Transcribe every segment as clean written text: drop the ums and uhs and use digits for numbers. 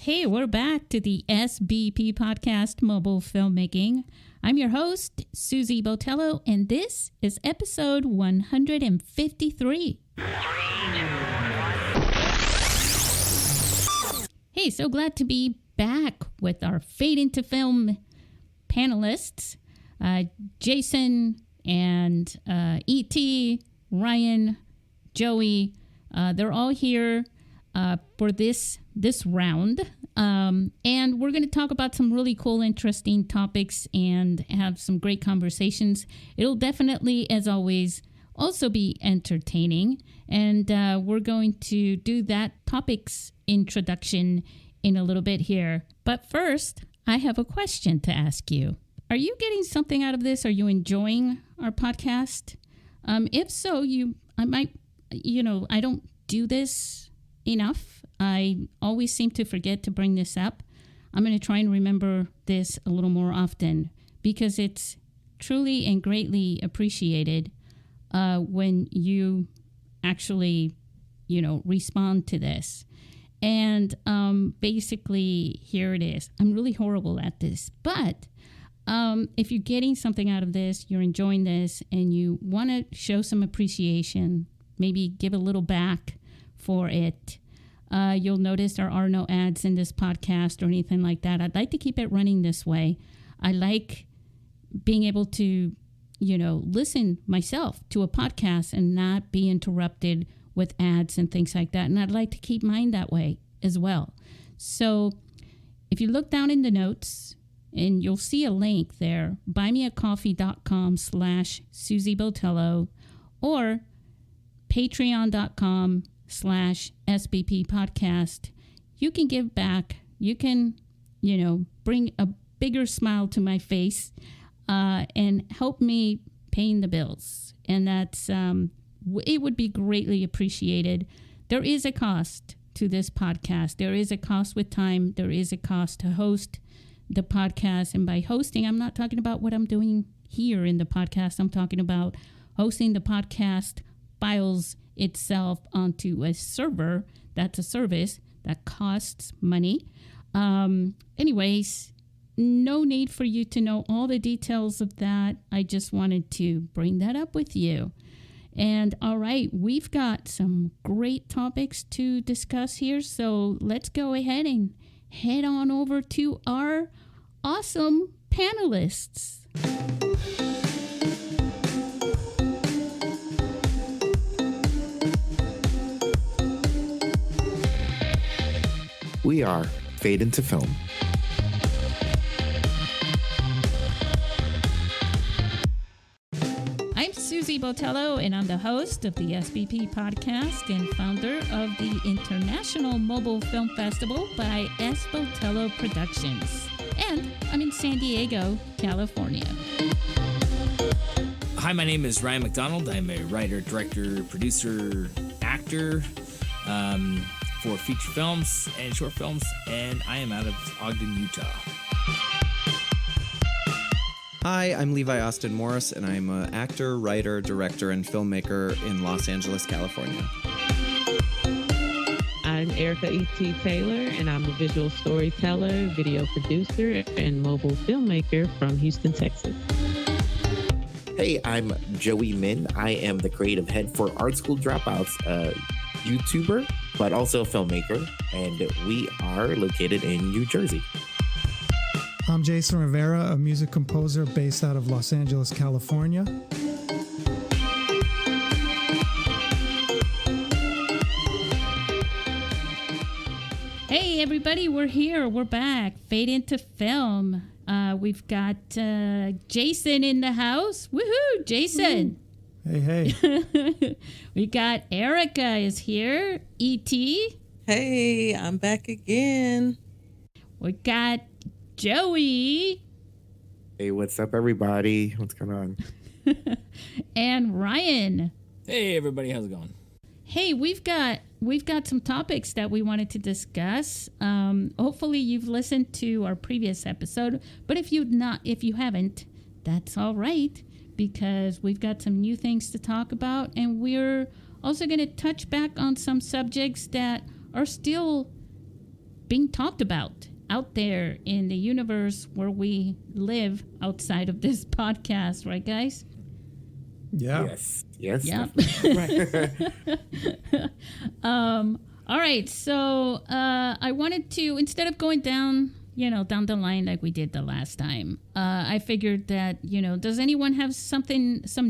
Hey, we're back to the SBP Podcast Mobile Filmmaking. I'm your host, Susy Botello, and this is episode 153. Hey, so glad to be back with our Fade into Film panelists, Jason and E.T., Ryan, Joey. They're all here for this round. And we're going to talk about some really cool, interesting topics and have some great conversations. It'll definitely, as always, also be entertaining. And we're going to do that topics introduction in a little bit here. But first, I have a question to ask you. Are you getting something out of this? Are you enjoying our podcast? If so, I don't do this enough. I always seem to forget to bring this up. I'm going to try and remember this a little more often because it's truly and greatly appreciated when you actually, respond to this. And basically, here it is. I'm really horrible at this, but if you're getting something out of this, you're enjoying this, and you want to show some appreciation, maybe give a little back for it, you'll notice there are no ads in this podcast or anything like that. I'd like to keep it running this way. I like being able to, listen myself to a podcast and not be interrupted with ads and things like that. And I'd like to keep mine that way as well. So if you look down in the notes and you'll see a link there, buymeacoffee.com/Susy Botello or patreon.com/SBP podcast. You can give back. You can, bring a bigger smile to my face and help me paying the bills. And that's, it would be greatly appreciated. There is a cost to this podcast. There is a cost with time. There is a cost to host the podcast. And by hosting, I'm not talking about what I'm doing here in the podcast. I'm talking about hosting the podcast files itself onto a server. That's a service that costs money. Anyways, no need for you to know all the details of that. I just wanted to bring that up with you. And all right, we've got some great topics to discuss here. So let's go ahead and head on over to our awesome panelists. We are Fade into Film. I'm Susy Botello, and I'm the host of the SBP Podcast and founder of the International Mobile Film Festival by S. Botello Productions. And I'm in San Diego, California. Hi, my name is Ryan McDonald. I'm a writer, director, producer, actor for feature films and short films, and I am out of Ogden, Utah. Hi, I'm Levi Austin Morris, and I'm an actor, writer, director, and filmmaker in Los Angeles, California. I'm Erica E.T. Taylor, and I'm a visual storyteller, video producer, and mobile filmmaker from Houston, Texas. Hey, I'm Joey Min. I am the creative head for Art School Dropouts, a YouTuber, but also a filmmaker, and we are located in New Jersey. I'm Jason Rivera, a music composer based out of Los Angeles, California. Hey, everybody, we're here. We're back. Fade into Film. We've got Jason in the house. Woohoo, Jason. Hey. We got Erica is here. E.T. Hey, I'm back again. We got Joey. Hey, what's up, everybody? What's going on? And Ryan. Hey, everybody, how's it going? Hey, we've got some topics that we wanted to discuss. Hopefully you've listened to our previous episode, but if you haven't, that's all right, because we've got some new things to talk about, and we're also going to touch back on some subjects that are still being talked about out there in the universe where we live outside of this podcast, right, guys? Yeah. Yes. Yep. Definitely. All right. So I wanted to, instead of going down the line like we did the last time, I figured that, does anyone have some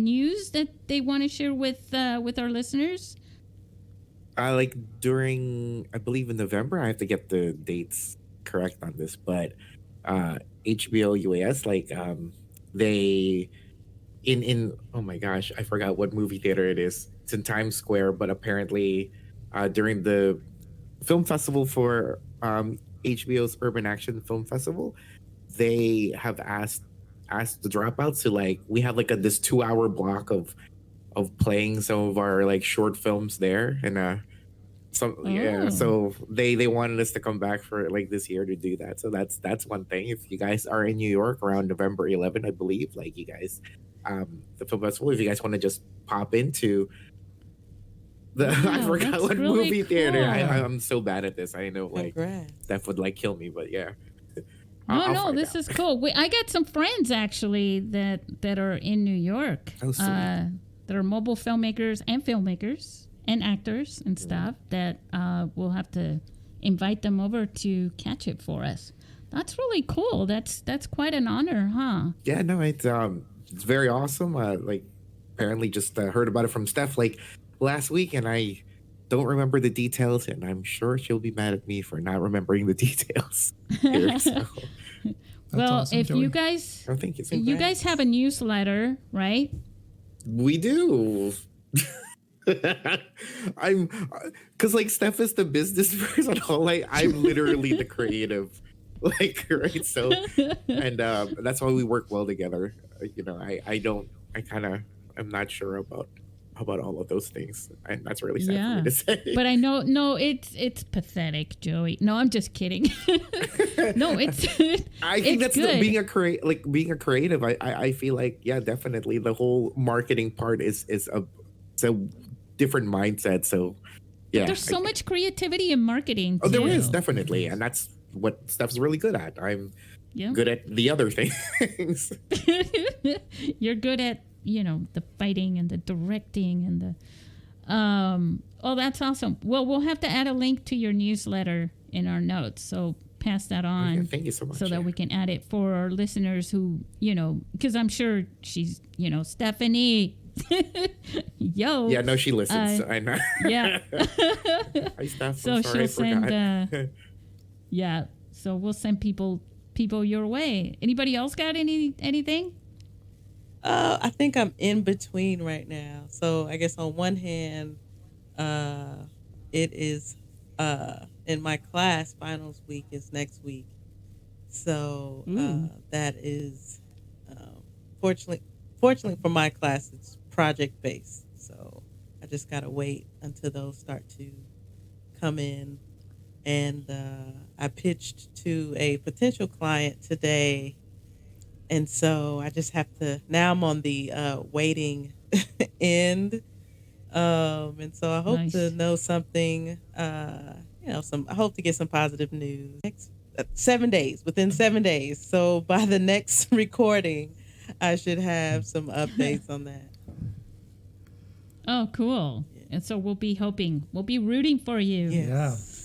news that they want to share with our listeners? Like during, I believe in November, I have to get the dates correct on this, but HBO US, like they in oh my gosh, I forgot what movie theater it is. It's in Times Square, but apparently during the film festival for HBO's Urban Action Film Festival, they have asked the dropouts to, like, we have like this 2-hour block of playing some of our like short films there, and so they wanted us to come back for like this year to do that. So that's one thing. If you guys are in New York around November 11, I believe, like, you guys, the film festival, if you guys want to just pop into the I forgot what really movie theater. cool. I'm so bad at this. I know, like, Congrats. Steph would like kill me, but yeah. No, this is cool. I got some friends actually that are in New York. Oh, sweet. That are mobile filmmakers and actors and stuff that we'll have to invite them over to catch it for us. That's really cool. That's quite an honor, huh? Yeah, no, it's very awesome. Like, apparently just heard about it from Steph like last week, and I don't remember the details, and I'm sure she'll be mad at me for not remembering the details here, so. Well, awesome, if Joey. you guys, Oh, thank you. you guys have a newsletter, right? We do. I'm, because like Steph is the business person. I'm literally the creative, like, right. So, and that's why we work well together. I'm not sure about all of those things, and that's really sad for me to say. But I know, no, it's pathetic, Joey. No, I'm just kidding. No, it's. I think it's that's good. being a creative. I feel like, yeah, definitely the whole marketing part is a different mindset. So yeah, There's so much creativity in marketing. Oh, there too. is definitely, and that's what Steph's really good at. I'm good at the other things. You're good at the fighting and the directing and the. Oh, that's awesome. Well, we'll have to add a link to your newsletter in our notes. So pass that on. Okay, thank you so much. So that we can add it for our listeners who, because I'm sure she's, Stephanie. Yo. Yeah, no, she listens. I know. Yeah. Hi, Steph. So I'm sorry, she'll I forgot. send. Yeah. So we'll send people your way. Anybody else got anything? I think I'm in between right now. So I guess on one hand, it is in my class, finals week is next week. So that is fortunately for my class, it's project based. So I just gotta wait until those start to come in. And I pitched to a potential client today. And so I just have to, now I'm on the waiting end. And so I hope to know something, I hope to get some positive news. Next 7 days, within 7 days. So by the next recording, I should have some updates on that. Oh, cool. Yeah. And so we'll be rooting for you. Yes.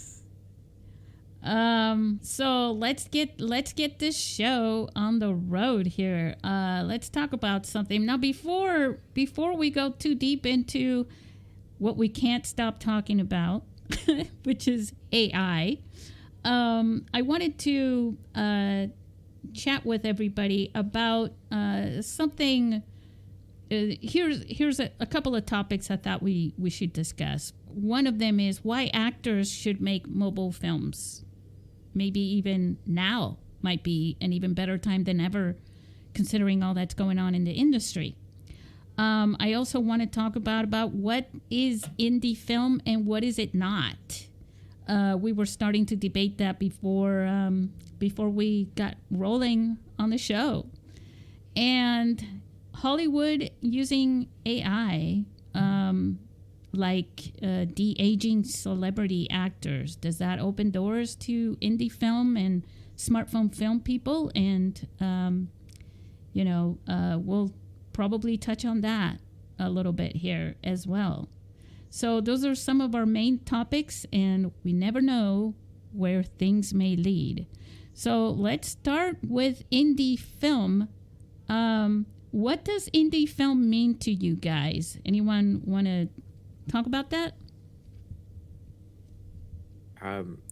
So let's get this show on the road here. Let's talk about something. Now, before we go too deep into what we can't stop talking about, which is AI, I wanted to chat with everybody about something. Here's a couple of topics I thought we should discuss. One of them is why actors should make mobile films. Maybe even now might be an even better time than ever, considering all that's going on in the industry. I also want to talk about what is indie film and what is it not. We were starting to debate that before we got rolling on the show. And Hollywood using AI, like de-aging celebrity actors? Does that open doors to indie film and smartphone film people? And, we'll probably touch on that a little bit here as well. So those are some of our main topics, and we never know where things may lead. So let's start with indie film. What does indie film mean to you guys? Anyone want to talk about that?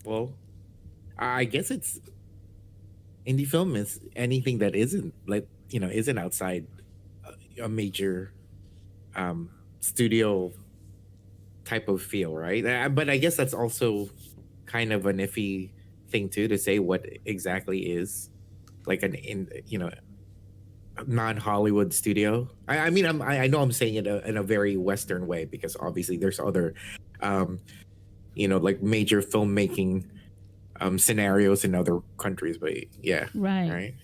Well, I guess it's indie film is anything that isn't isn't outside a major studio type of feel, right? But I guess that's also kind of an iffy thing too, to say what exactly is like non-Hollywood studio. I mean, I know I'm saying it in a very Western way, because obviously there's other like major filmmaking scenarios in other countries, but yeah. Right.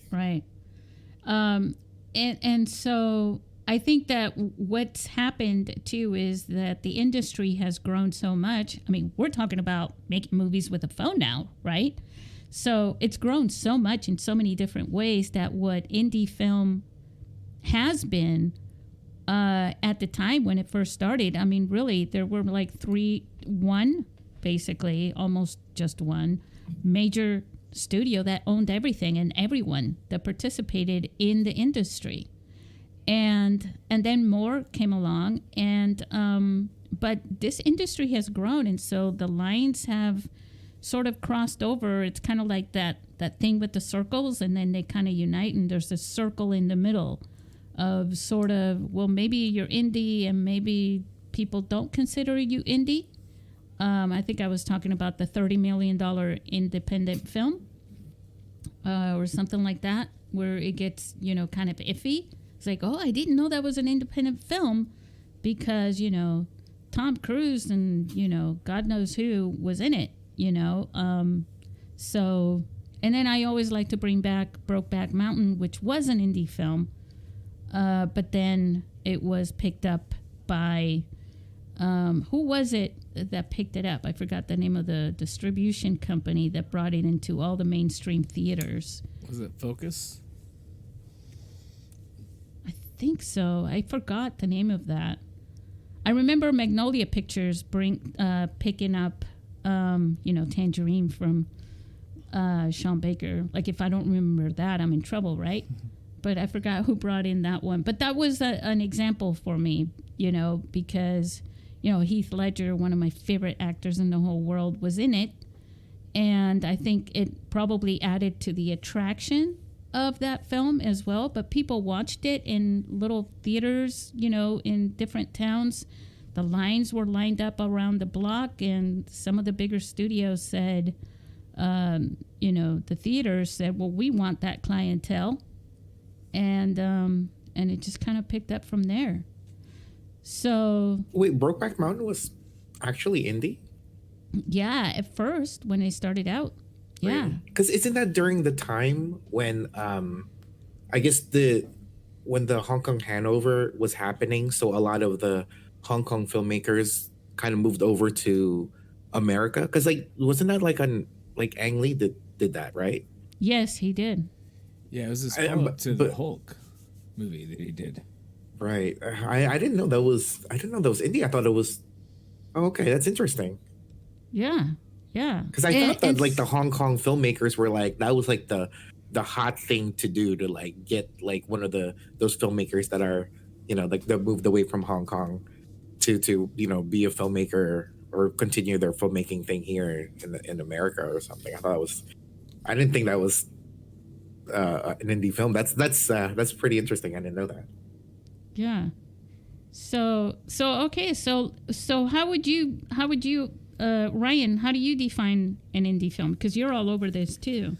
And so I think that what's happened too is that the industry has grown so much. I mean, we're talking about making movies with a phone now, right? So it's grown so much in so many different ways that what indie film has been at the time when it first started, I mean, really, there were like almost just one major studio that owned everything and everyone that participated in the industry. And then more came along, and but this industry has grown, and so the lines have sort of crossed over. It's kind of like that thing with the circles, and then they kind of unite, and there's a circle in the middle of sort of, well, maybe you're indie and maybe people don't consider you indie. I think I was talking about the $30 million independent film or something like that, where it gets, kind of iffy. It's like, oh, I didn't know that was an independent film because, Tom Cruise and, God knows who was in it, So, and then I always like to bring back Brokeback Mountain, which was an indie film, but then it was picked up by, who was it that picked it up? I forgot the name of the distribution company that brought it into all the mainstream theaters. Was it Focus? I think so. I forgot the name of that. I remember Magnolia Pictures picking up, Tangerine from Sean Baker. Like, if I don't remember that, I'm in trouble, right? But I forgot who brought in that one. But that was an example for me, because, Heath Ledger, one of my favorite actors in the whole world, was in it. And I think it probably added to the attraction of that film as well. But people watched it in little theaters, in different towns. The lines were lined up around the block, and some of the bigger studios said, the theaters said, well, we want that clientele. And it just kind of picked up from there. So wait, Brokeback Mountain was actually indie? Yeah, at first when they started out. Yeah. Because isn't that during the time when I guess when the Hong Kong handover was happening, so a lot of the Hong Kong filmmakers kind of moved over to America? Because wasn't that like Ang Lee did that, right? Yes, he did. Yeah, it was his follow-up to the Hulk movie that he did. Right. I didn't know that was indie. I thought it was. Oh, okay, that's interesting. Yeah. Because I thought that the Hong Kong filmmakers were that was the hot thing to do, to get one of those filmmakers that are that moved away from Hong Kong to be a filmmaker or continue their filmmaking thing here in America or something. I didn't think that was an indie film. That's pretty interesting. I didn't know that. Yeah. So okay. So how would you Ryan, how do you define an indie film? Because you're all over this too.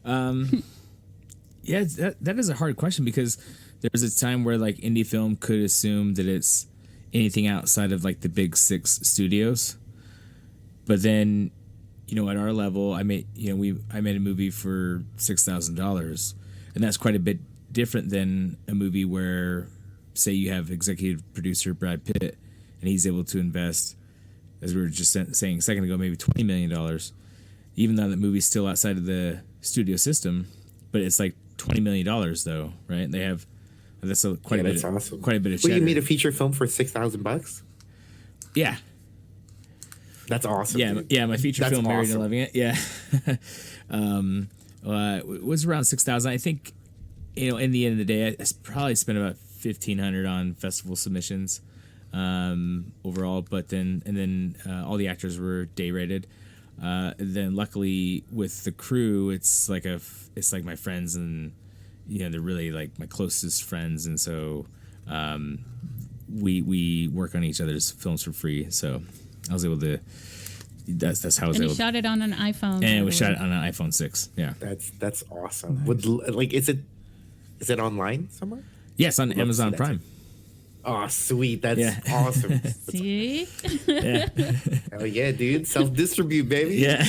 Yeah, that is a hard question, because there's a time where indie film could assume that it's anything outside of the big six studios. But then, at our level, I made a movie for $6,000, and that's quite a bit different than a movie where, say, you have executive producer Brad Pitt and he's able to invest, as we were just saying a second ago, maybe $20 million, even though that movie's still outside of the studio system, but it's like $20 million though, right? They have quite a bit. Awesome. Quite a bit of. Well, you made a feature film for $6,000. Yeah, that's awesome. Yeah, dude. yeah. My feature That's film, Married awesome. and Loving It. Yeah, it was around 6,000. I think, in the end of the day, I probably spent about 1,500 on festival submissions overall. But then all the actors were day rated. Then luckily with the crew, it's like my friends, and they're really like my closest friends, and so we work on each other's films for free. So I was able to. That's how I was and able. You shot it on an iPhone. And we shot it on an iPhone 6. Yeah. That's awesome. Nice. Is it online somewhere? Yes, on Amazon Prime. Oh, sweet. That's awesome. See? Yeah. Hell yeah, dude. Self-distribute, baby. Yeah.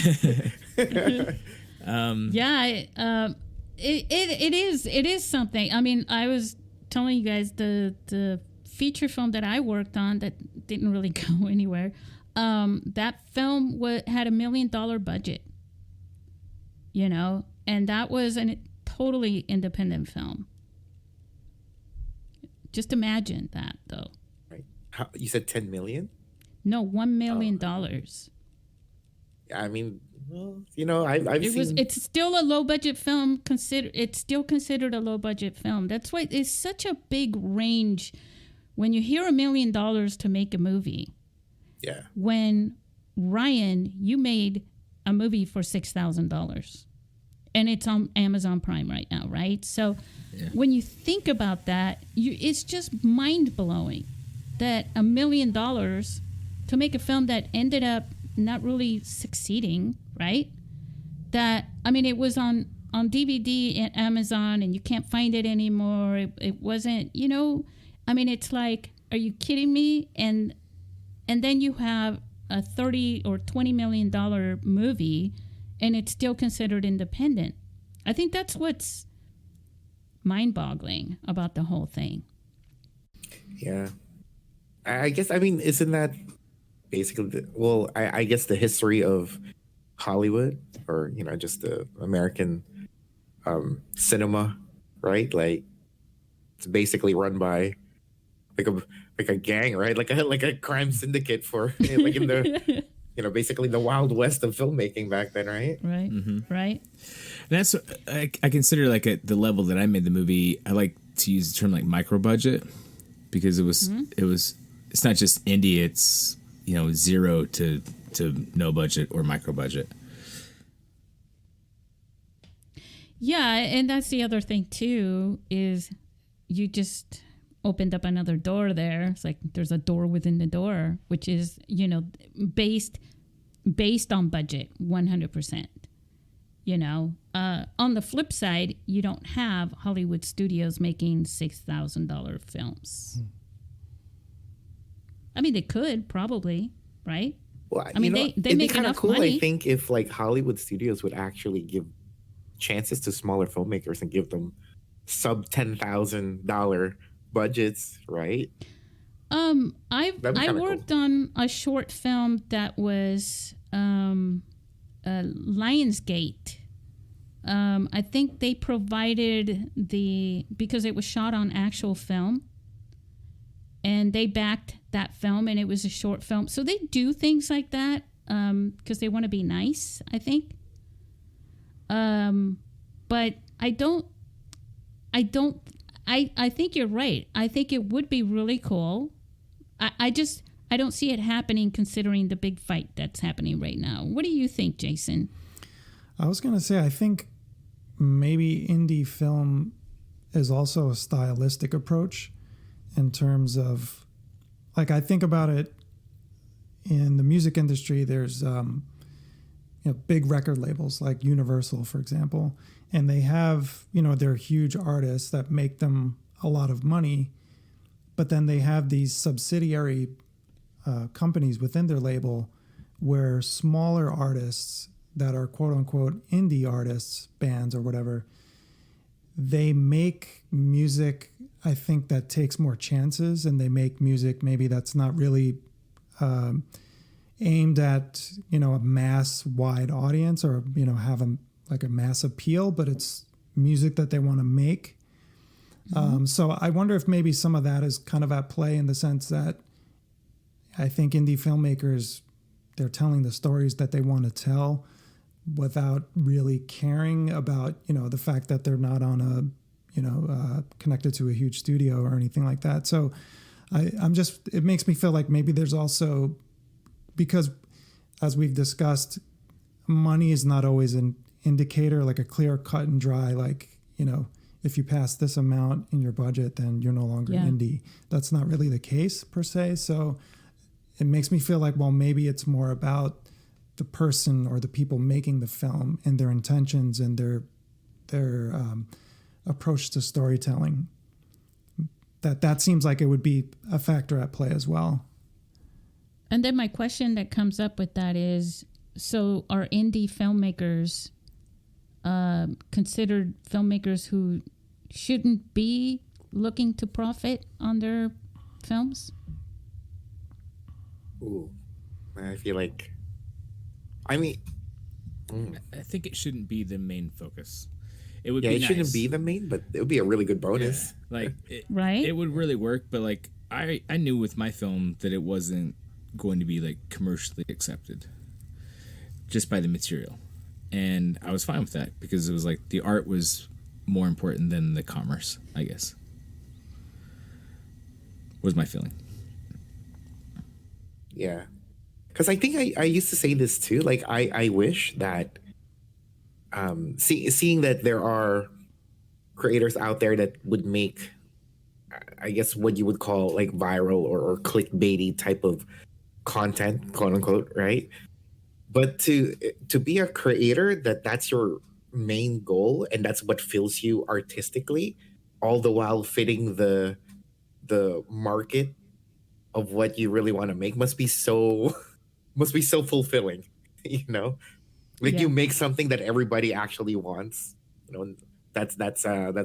It is something. I mean, I was telling you guys the feature film that I worked on that didn't really go anywhere. That film had $1 million budget, and that was a totally independent film. Just imagine that, though. Right. You said 10 million? No, $1 million. I mean, well, I've seen. It's still a low budget film. It's still considered a low budget film. That's why it's such a big range when you hear $1 million to make a movie. Yeah. When Ryan, you made a movie for $6,000, and it's on Amazon Prime right now, right? So when you think about that, it's just mind blowing that $1 million to make a film that ended up not really succeeding, right? It was on DVD at Amazon, and you can't find it anymore. It wasn't, it's like, are you kidding me? And then you have a $30 or $20 million movie, and it's still considered independent. I think that's what's mind-boggling about the whole thing. Yeah. I guess, isn't that basically, I guess the history of Hollywood, or, just the American cinema, right? Like, it's basically run by like a gang, right? Like a crime syndicate for like in the basically the Wild West of filmmaking back then, right? Right. Mm-hmm. Right. And that's I consider, like, at the level that I made the movie, I like to use the term like micro budget, because it's not just indie, it's 0 to no budget or micro budget. Yeah, and that's the other thing too, is you just opened up another door there. It's like there's a door within the door, which is, based on budget 100%. On the flip side, you don't have Hollywood studios making $6,000 films. They could probably, right? Well, they make enough cool, money. I think, if like Hollywood studios would actually give chances to smaller filmmakers and give them sub $10,000 budgets, right? I worked on a short film that was Lionsgate. I think they provided because it was shot on actual film, and they backed that film, and it was a short film. So they do things like that because they want to be nice, I think. But I think you're right. I think it would be really cool. I don't see it happening, considering the big fight that's happening right now. What do you think, Jason? I was going to say, I think maybe indie film is also a stylistic approach in terms of, like, I think about it in the music industry. There's big record labels like Universal, for example, and they have, they're huge artists that make them a lot of money, but then they have these subsidiary companies within their label where smaller artists that are quote unquote indie artists, bands or whatever, they make music I think that takes more chances, and they make music maybe that's not really aimed at, you know, a mass wide audience, or, you know, have a mass appeal, but it's music that they want to make. So I wonder if maybe some of that is kind of at play, in the sense that I think indie filmmakers, they're telling the stories that they want to tell without really caring about, you know, the fact that they're not on a, you know, connected to a huge studio or anything like that. So it makes me feel like maybe there's also, because as we've discussed, money is not always an indicator, like a clear cut and dry, like, you know, if you pass this amount in your budget, then you're no longer indie. That's not really the case per se. So it makes me feel like, well, maybe it's more about the person or the people making the film and their intentions and their approach to storytelling. That seems like it would be a factor at play as well. And then my question that comes up with that is, so are indie filmmakers considered filmmakers who shouldn't be looking to profit on their films? Ooh, I feel like, I mean, I think it shouldn't be the main focus. It would be it nice. shouldn't be the main, but it would be a really good bonus. Yeah. Like, right? It would really work, but like I knew with my film that it wasn't going to be like commercially accepted just by the material. And I was fine with that, because it was like the art was more important than the commerce, I guess. Was my feeling. Yeah. Because I think I used to say this too. Like, I wish that seeing that there are creators out there that would make, I guess, what you would call like viral or clickbaity type of content, quote unquote, right? But to be a creator, that's your main goal, and that's what fills you artistically, all the while fitting the market of what you really want to make, must be so fulfilling, you know? Like, you make something that everybody actually wants, you know. That's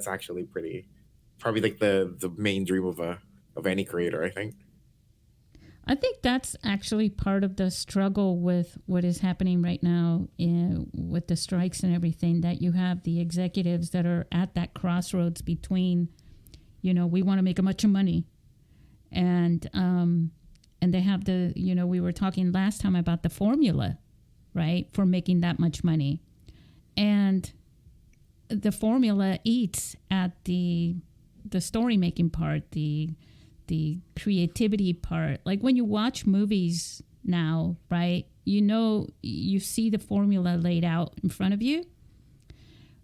actually probably like the main dream of any creator, I think. I think that's actually part of the struggle with what is happening right now with the strikes and everything, that you have the executives that are at that crossroads between, you know, we want to make a bunch of money, and they have the, you know, we were talking last time about the formula, right, for making that much money. And the formula eats at the story making part, the creativity part. Like when you watch movies now, right, you know, you see the formula laid out in front of you.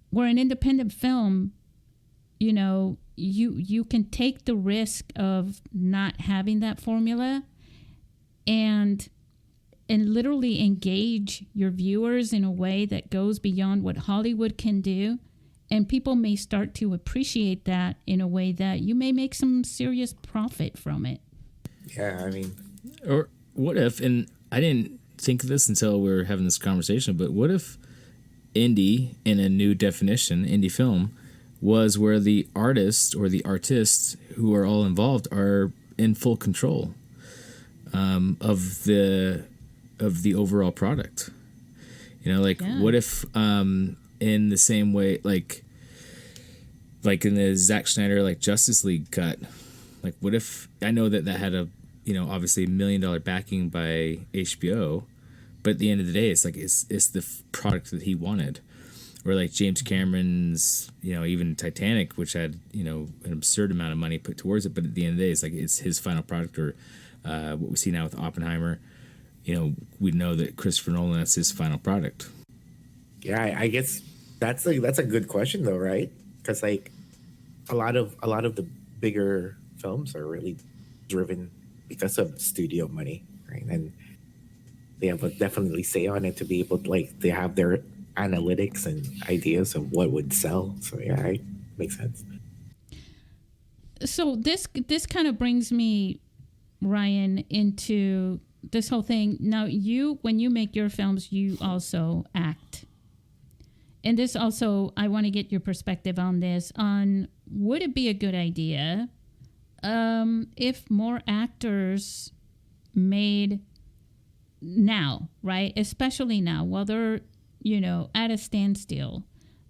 Where an independent film, you know, you can take the risk of not having that formula and literally engage your viewers in a way that goes beyond what Hollywood can do. And people may start to appreciate that in a way that you may make some serious profit from it. Yeah, I mean, or what if, and I didn't think of this until we were having this conversation, but what if indie, in a new definition, indie film, was where the artist or the artists who are all involved are in full control of the overall product. You know, like what if in the same way, like in the Zack Snyder like Justice League cut, like what if, I know that had a, you know, obviously $1 million backing by HBO, but at the end of the day, it's like it's the product that he wanted. Or like James Cameron's, you know, even Titanic, which had, you know, an absurd amount of money put towards it, but at the end of the day, it's like it's his final product. Or what we see now with Oppenheimer, you know, we know that Christopher Nolan, that's his final product. Yeah, I guess that's a good question though, right? Because like a lot of the bigger films are really driven because of studio money, right? And they have a definitely say on it to be able to, like, they have their analytics and ideas of what would sell. So yeah, it makes sense. So this kind of brings me, Ryan, into this whole thing. Now, when you make your films, you also act. and this also, I want to get your perspective on this, on would it be a good idea if more actors made now, right? Especially now, while they're, at a standstill.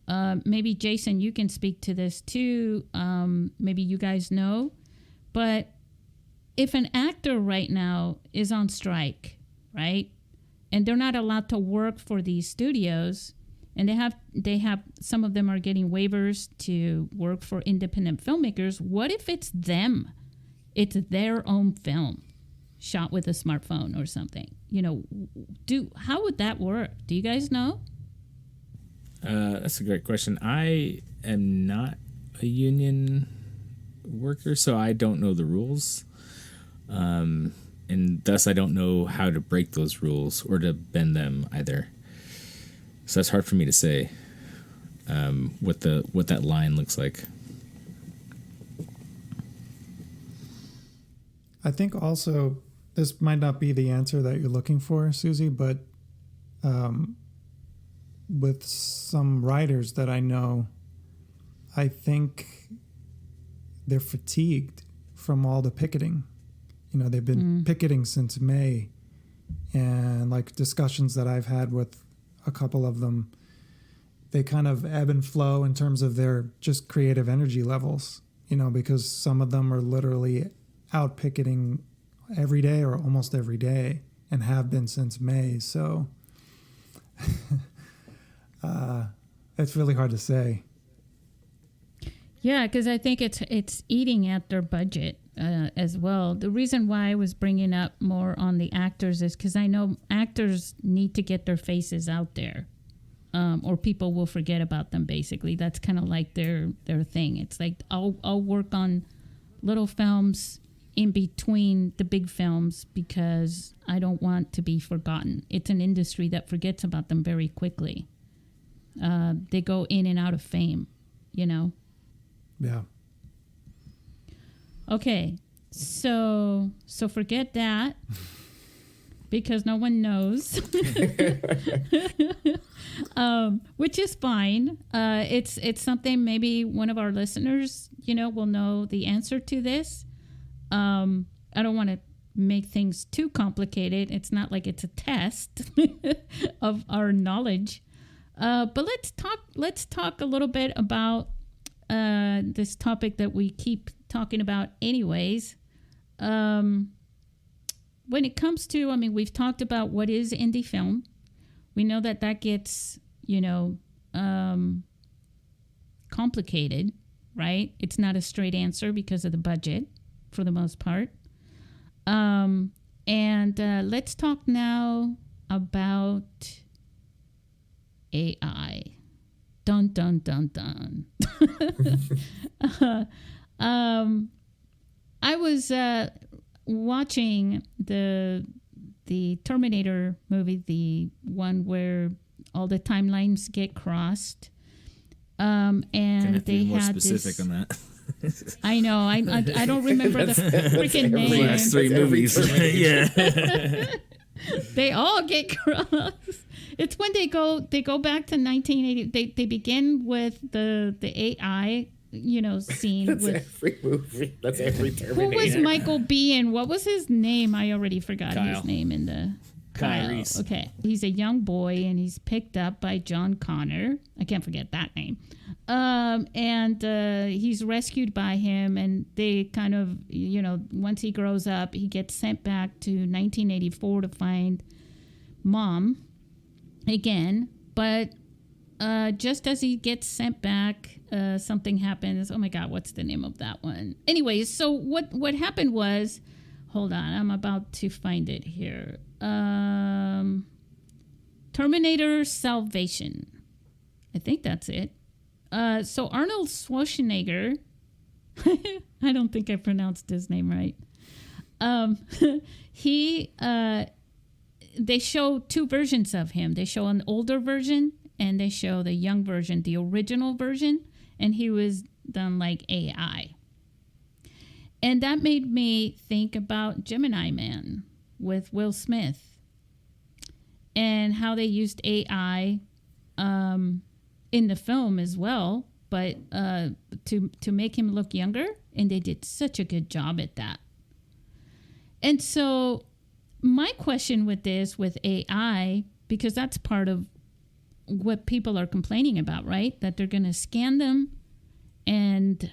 Maybe Jason, you can speak to this too. Maybe you guys know, but if an actor right now is on strike, right, and they're not allowed to work for these studios, and they have some of them are getting waivers to work for independent filmmakers. What if it's them? It's their own film shot with a smartphone or something. How would that work? Do you guys know? That's a great question. I am not a union worker, so I don't know the rules. And thus I don't know how to break those rules or to bend them either. So that's hard for me to say what that line looks like. I think also this might not be the answer that you're looking for, Susy, but with some writers that I know, I think they're fatigued from all the picketing. They've been picketing since May, and like discussions that I've had with a couple of them, they kind of ebb and flow in terms of their just creative energy levels, because some of them are literally out picketing every day or almost every day and have been since May. So it's really hard to say. Yeah, because I think it's eating at their budget as well. The reason why I was bringing up more on the actors is because I know actors need to get their faces out there, or people will forget about them. Basically, that's kind of like their thing. It's like I'll work on little films in between the big films because I don't want to be forgotten. It's an industry that forgets about them very quickly. They go in and out of fame, Yeah. Okay, so forget that because no one knows, which is fine. It's something maybe one of our listeners, will know the answer to this. I don't want to make things too complicated. It's not like it's a test of our knowledge. But let's talk a little bit about this topic that we keep talking about anyways. When it comes to, we've talked about what is indie film. We know that gets, complicated, right? It's not a straight answer because of the budget for the most part. And let's talk now about AI. Dun, dun, dun, dun. I was watching the Terminator movie, the one where all the timelines get crossed. And they be more had specific this, on that. I know. I don't remember the freaking name. The last 3 movies. Yeah. They all get crossed. It's when they go back to 1980. They begin with the AI, scene. That's with every movie. That's every Terminator. who was Michael Biehn? What was his name? I already forgot Kyle. his name in the. Kyle Reese. Okay, he's a young boy and he's picked up by John Connor. I can't forget that name. And he's rescued by him, and they kind of, once he grows up, he gets sent back to 1984 to find mom again. But just as he gets sent back, something happens. Oh my God, what's the name of that one? Anyways, so what happened was, hold on, I'm about to find it here. Terminator Salvation. I think that's it. So Arnold Schwarzenegger, I don't think I pronounced his name right. They show 2 versions of him. They show an older version and they show the young version, the original version, and he was done like AI. And that made me think about Gemini Man with Will Smith and how they used AI. in the film as well, but to make him look younger, and they did such a good job at that. And so my question with AI, because that's part of what people are complaining about, right? That they're going to scan them and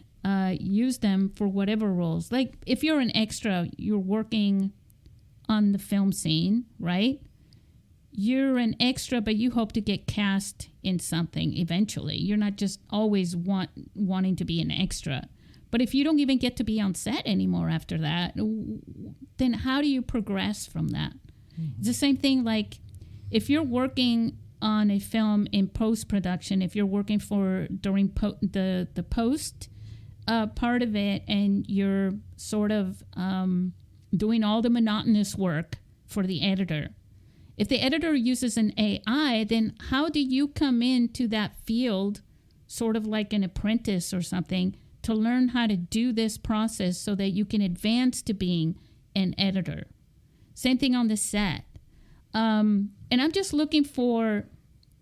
use them for whatever roles. Like if you're an extra, you're working on the film scene, right? You're an extra, but you hope to get cast in something eventually. You're not just always wanting to be an extra. But if you don't even get to be on set anymore after that, then how do you progress from that? Mm-hmm. It's the same thing like if you're working on a film in post-production, if you're working for during the post part of it, and you're sort of doing all the monotonous work for the editor. If the editor uses an AI, then how do you come into that field, sort of like an apprentice or something, to learn how to do this process so that you can advance to being an editor? Same thing on the set. And I'm just looking for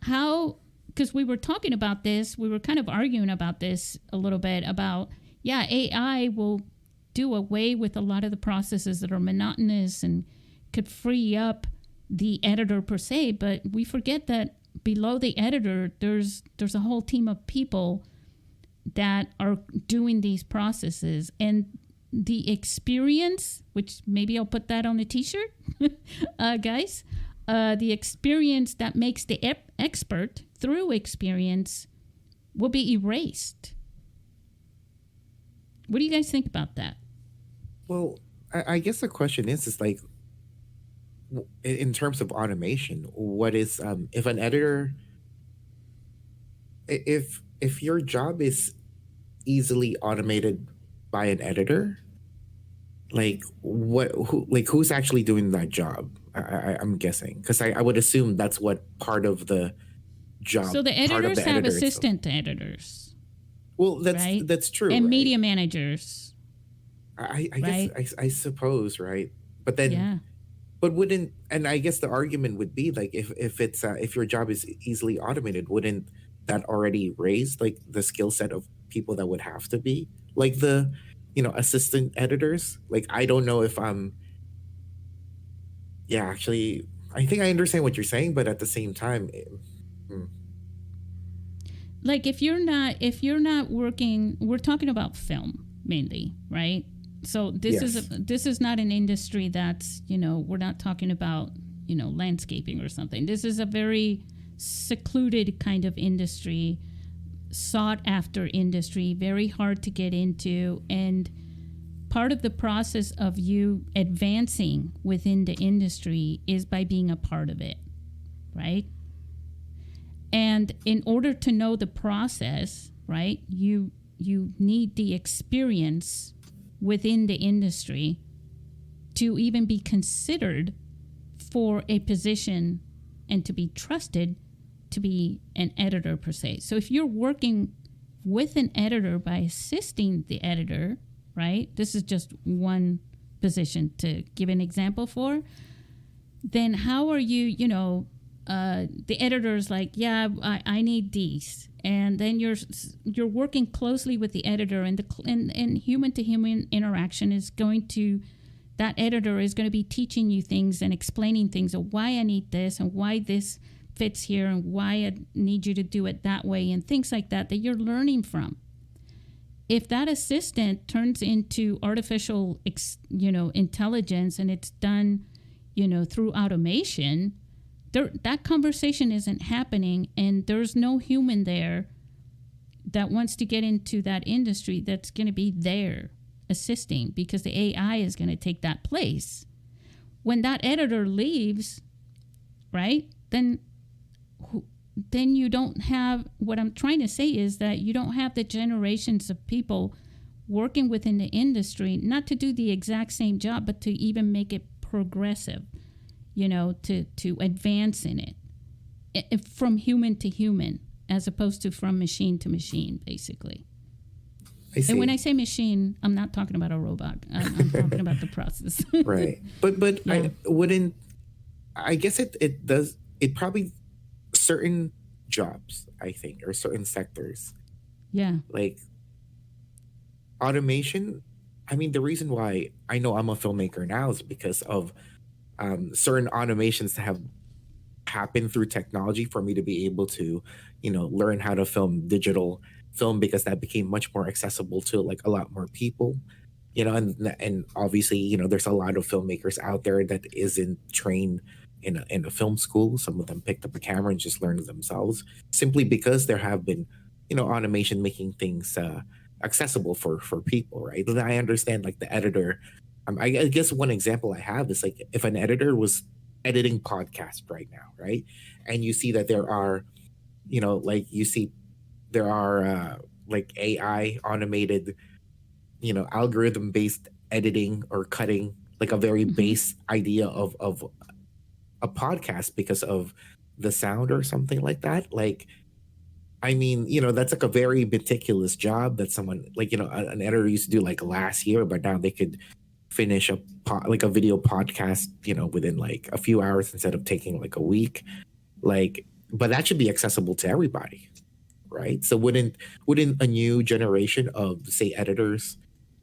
how, because we were talking about this, we were kind of arguing about this a little bit about, yeah, AI will do away with a lot of the processes that are monotonous and could free up the editor per se, but we forget that below the editor, there's a whole team of people that are doing these processes, and the experience, which maybe I'll put that on a t-shirt, guys, the experience that makes the expert through experience will be erased. What do you guys think about that? Well, I guess the question is like, in terms of automation, what is if an editor, if your job is easily automated by an editor, like who's actually doing that job? I'm guessing, because I would assume that's what part of the job. So the editors have assistant editors. Well, right? that's true. And right? media managers. I right? guess I suppose, right? But then, yeah. But wouldn't, and I guess the argument would be like, if your job is easily automated, wouldn't that already raise like the skill set of people that would have to be like the, assistant editors? Like, I don't know if actually, I think I understand what you're saying, but at the same time, like if you're not working, we're talking about film mainly, right? So this is not an industry that's, we're not talking about, landscaping or something. This is a very secluded kind of industry, sought after industry, very hard to get into. And part of the process of you advancing within the industry is by being a part of it, right? And in order to know the process, right, you need the experience within the industry to even be considered for a position and to be trusted to be an editor per se. So if you're working with an editor by assisting the editor, right, this is just one position to give an example for, then how are you, the editor's like, yeah, I need these. And then you're working closely with the editor, and and human to human interaction is going to, that editor is going to be teaching you things and explaining things of why I need this and why this fits here and why I need you to do it that way and things like that you're learning from. If that assistant turns into artificial, intelligence, and it's done, through automation, that conversation isn't happening, and there's no human there that wants to get into that industry that's going to be there assisting, because the AI is going to take that place. When that editor leaves, right, then you don't have, what I'm trying to say is that you don't have the generations of people working within the industry, not to do the exact same job, but to even make it progressive, to advance in it from human to human, as opposed to from machine to machine, basically. I see. And when I say machine, I'm not talking about a robot. I'm talking about the process. Right. But Yeah. I guess it does, it probably, certain jobs, I think, or certain sectors. Yeah. Like automation, I mean, the reason why I know I'm a filmmaker now is because of certain automations that have happened through technology for me to be able to, learn how to film digital film, because that became much more accessible to like a lot more people. And obviously, there's a lot of filmmakers out there that isn't trained in a film school. Some of them picked up a camera and just learned it themselves, simply because there have been, automation making things accessible for people, right? And I understand like the editor. I guess one example I have is like if an editor was editing podcast right now, right, and you see that there are, like AI automated, algorithm based editing or cutting, like a very base idea of a podcast because of the sound or something like that. Like, I mean, that's like a very meticulous job that someone like, an editor used to do like last year, but now they could finish like a video podcast, within like a few hours instead of taking like a week. Like, but that should be accessible to everybody, right? So wouldn't a new generation of, say, editors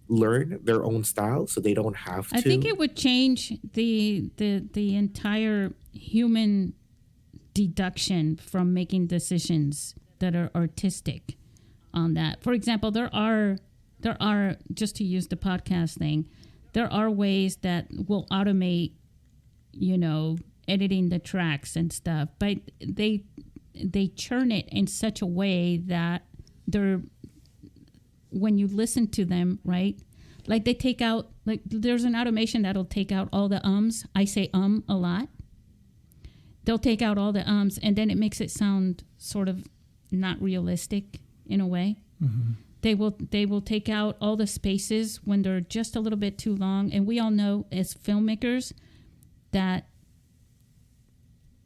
learn their own style so they don't have to? I think it would change the entire human deduction from making decisions that are artistic on that. For example, there are just to use the podcast thing, there are ways that will automate, editing the tracks and stuff, but they churn it in such a way that when you listen to them, right? Like they take out, like there's an automation that'll take out all the ums. I say a lot. They'll take out all the ums, and then it makes it sound sort of not realistic in a way. Mm-hmm. They will take out all the spaces when they're just a little bit too long. And we all know as filmmakers that,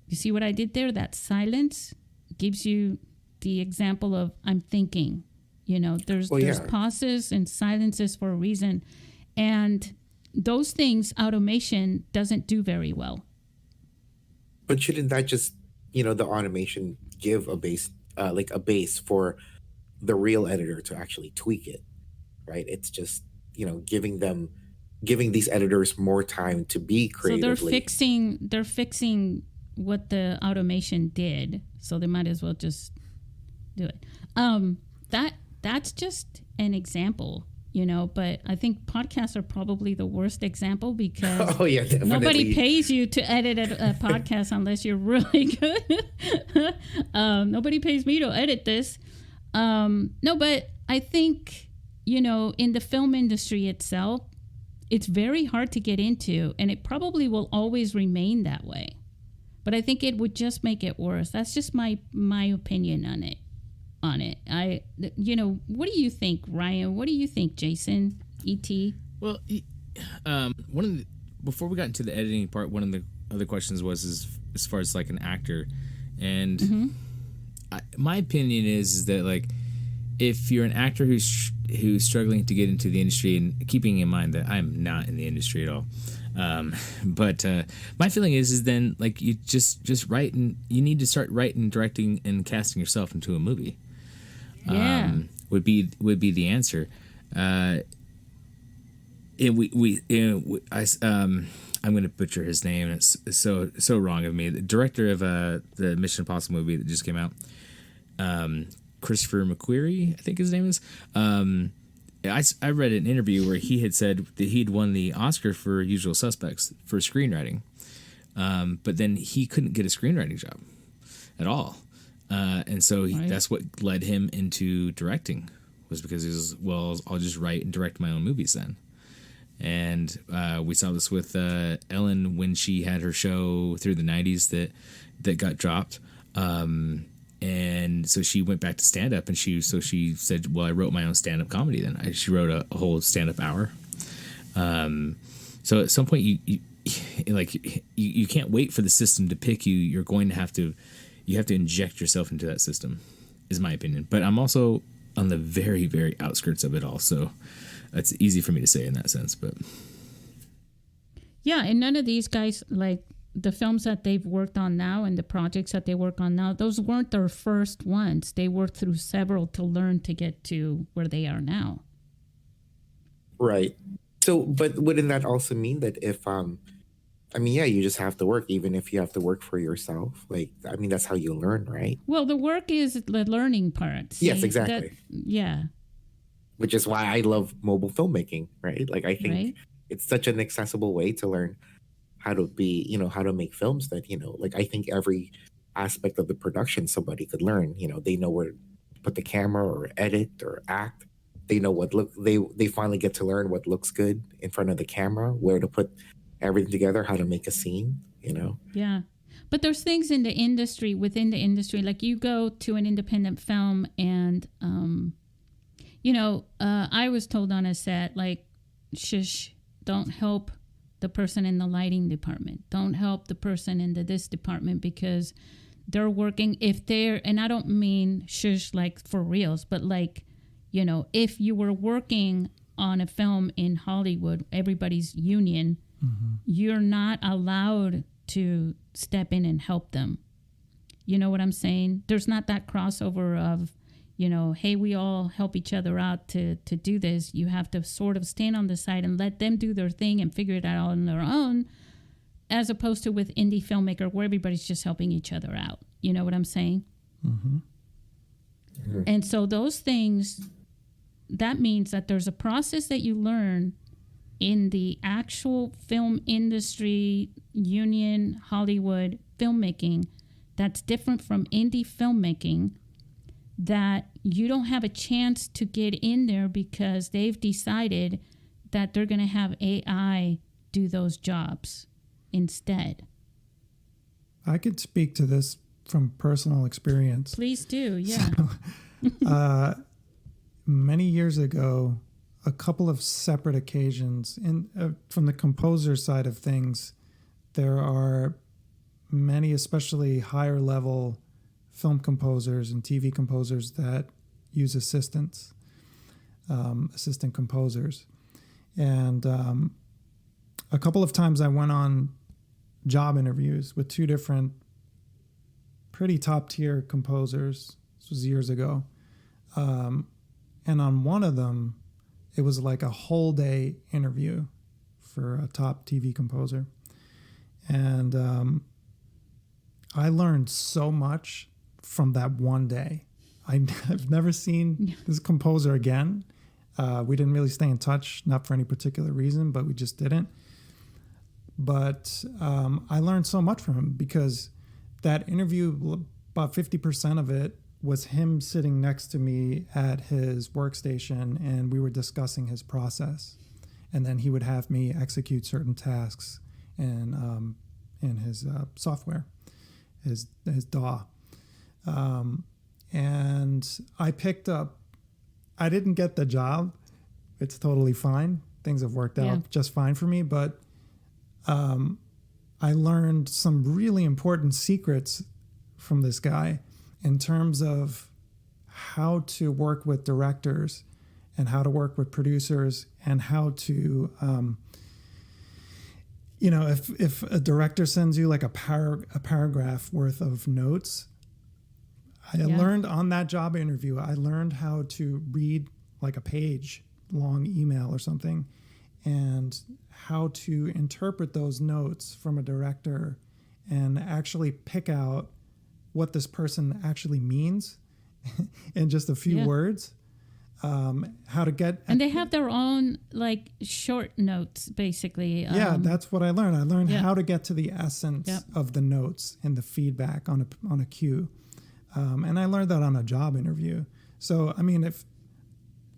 you see what I did there? That silence gives you the example of I'm thinking. There's pauses and silences for a reason. And those things automation doesn't do very well. But shouldn't that just, the automation give a base, like a base for the real editor to actually tweak it, right? It's just, giving these editors more time to be creatively. So they're fixing what the automation did. So they might as well just do it. That's just an example, but I think podcasts are probably the worst example because nobody pays you to edit a podcast unless you're really good. Nobody pays me to edit this. No, but I think, in the film industry itself, it's very hard to get into, and it probably will always remain that way. But I think it would just make it worse. That's just my opinion on it. What do you think, Ryan? What do you think, Jason? E.T.? Well, before we got into the editing part, one of the other questions was as far as like an actor, and my opinion is that like if you're an actor who's struggling to get into the industry, and keeping in mind that I'm not in the industry at all, but my feeling is then like you just write, and you need to start writing, directing, and casting yourself into a movie. Would be the answer. I'm going to butcher his name. It's so wrong of me. The director of the Mission Impossible movie that just came out, Christopher McQuarrie, I think his name is. I read an interview where he had said that he'd won the Oscar for Usual Suspects for screenwriting, but then he couldn't get a screenwriting job at all. And so that's what led him into directing, was because he was, well, I'll just write and direct my own movies then. And we saw this with Ellen when she had her show through the 90s that got dropped. And so she went back to stand-up, and she said, well, I wrote my own stand-up comedy then. She wrote a whole stand-up hour. So at some point you can't wait for the system to pick you. You're going to have to inject yourself into that system, is my opinion. But I'm also on the very, very outskirts of it all, so it's easy for me to say in that sense. But yeah, and none of these guys, like the films that they've worked on now and the projects that they work on now, those weren't their first ones. They worked through several to learn to get to where they are now. Right. So, but wouldn't that also mean that if, you just have to work, even if you have to work for yourself? Like, I mean, that's how you learn, right? Well, the work is the learning part. See, yes, exactly. Yeah. Which is why I love mobile filmmaking, right? Like, I think Right. it's such an accessible way to learn how to be, how to make films that, like, I think every aspect of the production somebody could learn. They know where to put the camera or edit or act. They know they finally get to learn what looks good in front of the camera, where to put everything together, how to make a scene, Yeah. But there's things within the industry, like you go to an independent film and, I was told on a set, like, shush, don't help the person in the lighting department. Don't help the person in this department because they're working. And I don't mean shush like for reals, but like, if you were working on a film in Hollywood, everybody's union, you're not allowed to step in and help them. You know what I'm saying? There's not that crossover of, hey, we all help each other out to do this. You have to sort of stand on the side and let them do their thing and figure it out on their own, as opposed to with indie filmmaker where everybody's just helping each other out. You know what I'm saying? Mm-hmm. Mm-hmm. And so those things, that means that there's a process that you learn in the actual film industry, union, Hollywood filmmaking that's different from indie filmmaking, that you don't have a chance to get in there because they've decided that they're going to have AI do those jobs instead. I could speak to this from personal experience. Please do, yeah. Many years ago, a couple of separate occasions, from the composer side of things, there are many, especially higher level film composers and TV composers that use assistant composers. And a couple of times I went on job interviews with two different pretty top tier composers. This was years ago. And on one of them, it was like a whole day interview for a top TV composer. And I learned so much from that one day. I've never seen this composer again. We didn't really stay in touch, not for any particular reason, but we just didn't. But I learned so much from him because that interview, about 50% of it was him sitting next to me at his workstation, and we were discussing his process. And then he would have me execute certain tasks in his software, his DAW. And I picked up, I didn't get the job. It's totally fine. Things have worked out just fine for me. But I learned some really important secrets from this guy in terms of how to work with directors and how to work with producers and how to, if a director sends you like a paragraph worth of notes, I learned on that job interview, I learned how to read like a page long email or something and how to interpret those notes from a director and actually pick out what this person actually means in just a few words. How to get... And they have their own like short notes, basically. That's what I learned. I learned how to get to the essence of the notes and the feedback on a cue. And I learned that on a job interview. So, I mean, if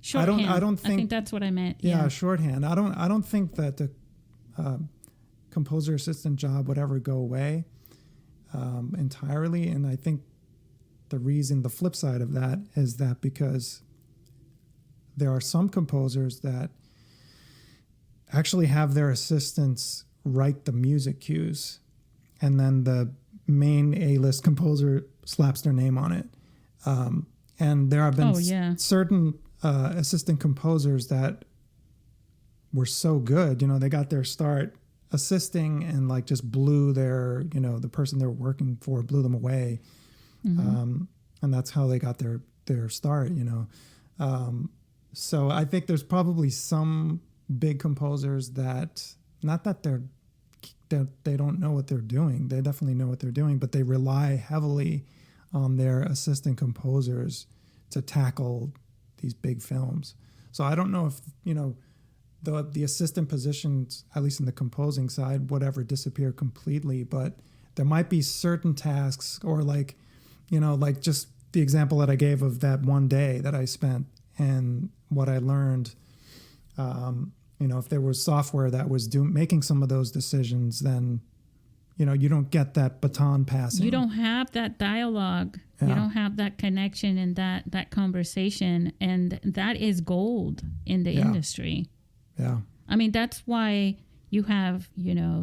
shorthand. I don't think that's what I meant. Yeah, shorthand. I don't think that the composer assistant job would ever go away entirely. And I think the flip side of that is that because there are some composers that actually have their assistants write the music cues, and then the main A-list composer slaps their name on it. And there have been certain assistant composers that were so good. They got their start assisting and like just blew their, the person they're working for blew them away. And that's how they got their start, So I think there's probably some big composers that, not that they don't know what they're doing. They definitely know what they're doing, but they rely heavily on their assistant composers to tackle these big films. So I don't know if, the assistant positions, at least in the composing side, would ever disappear completely, but there might be certain tasks, or like just the example that I gave of that one day that I spent and what I learned, if there was software that was making some of those decisions, then, you don't get that baton passing. You don't have that dialogue. Yeah. You don't have that connection and that conversation. And that is gold in the industry. Yeah. I mean, that's why you have,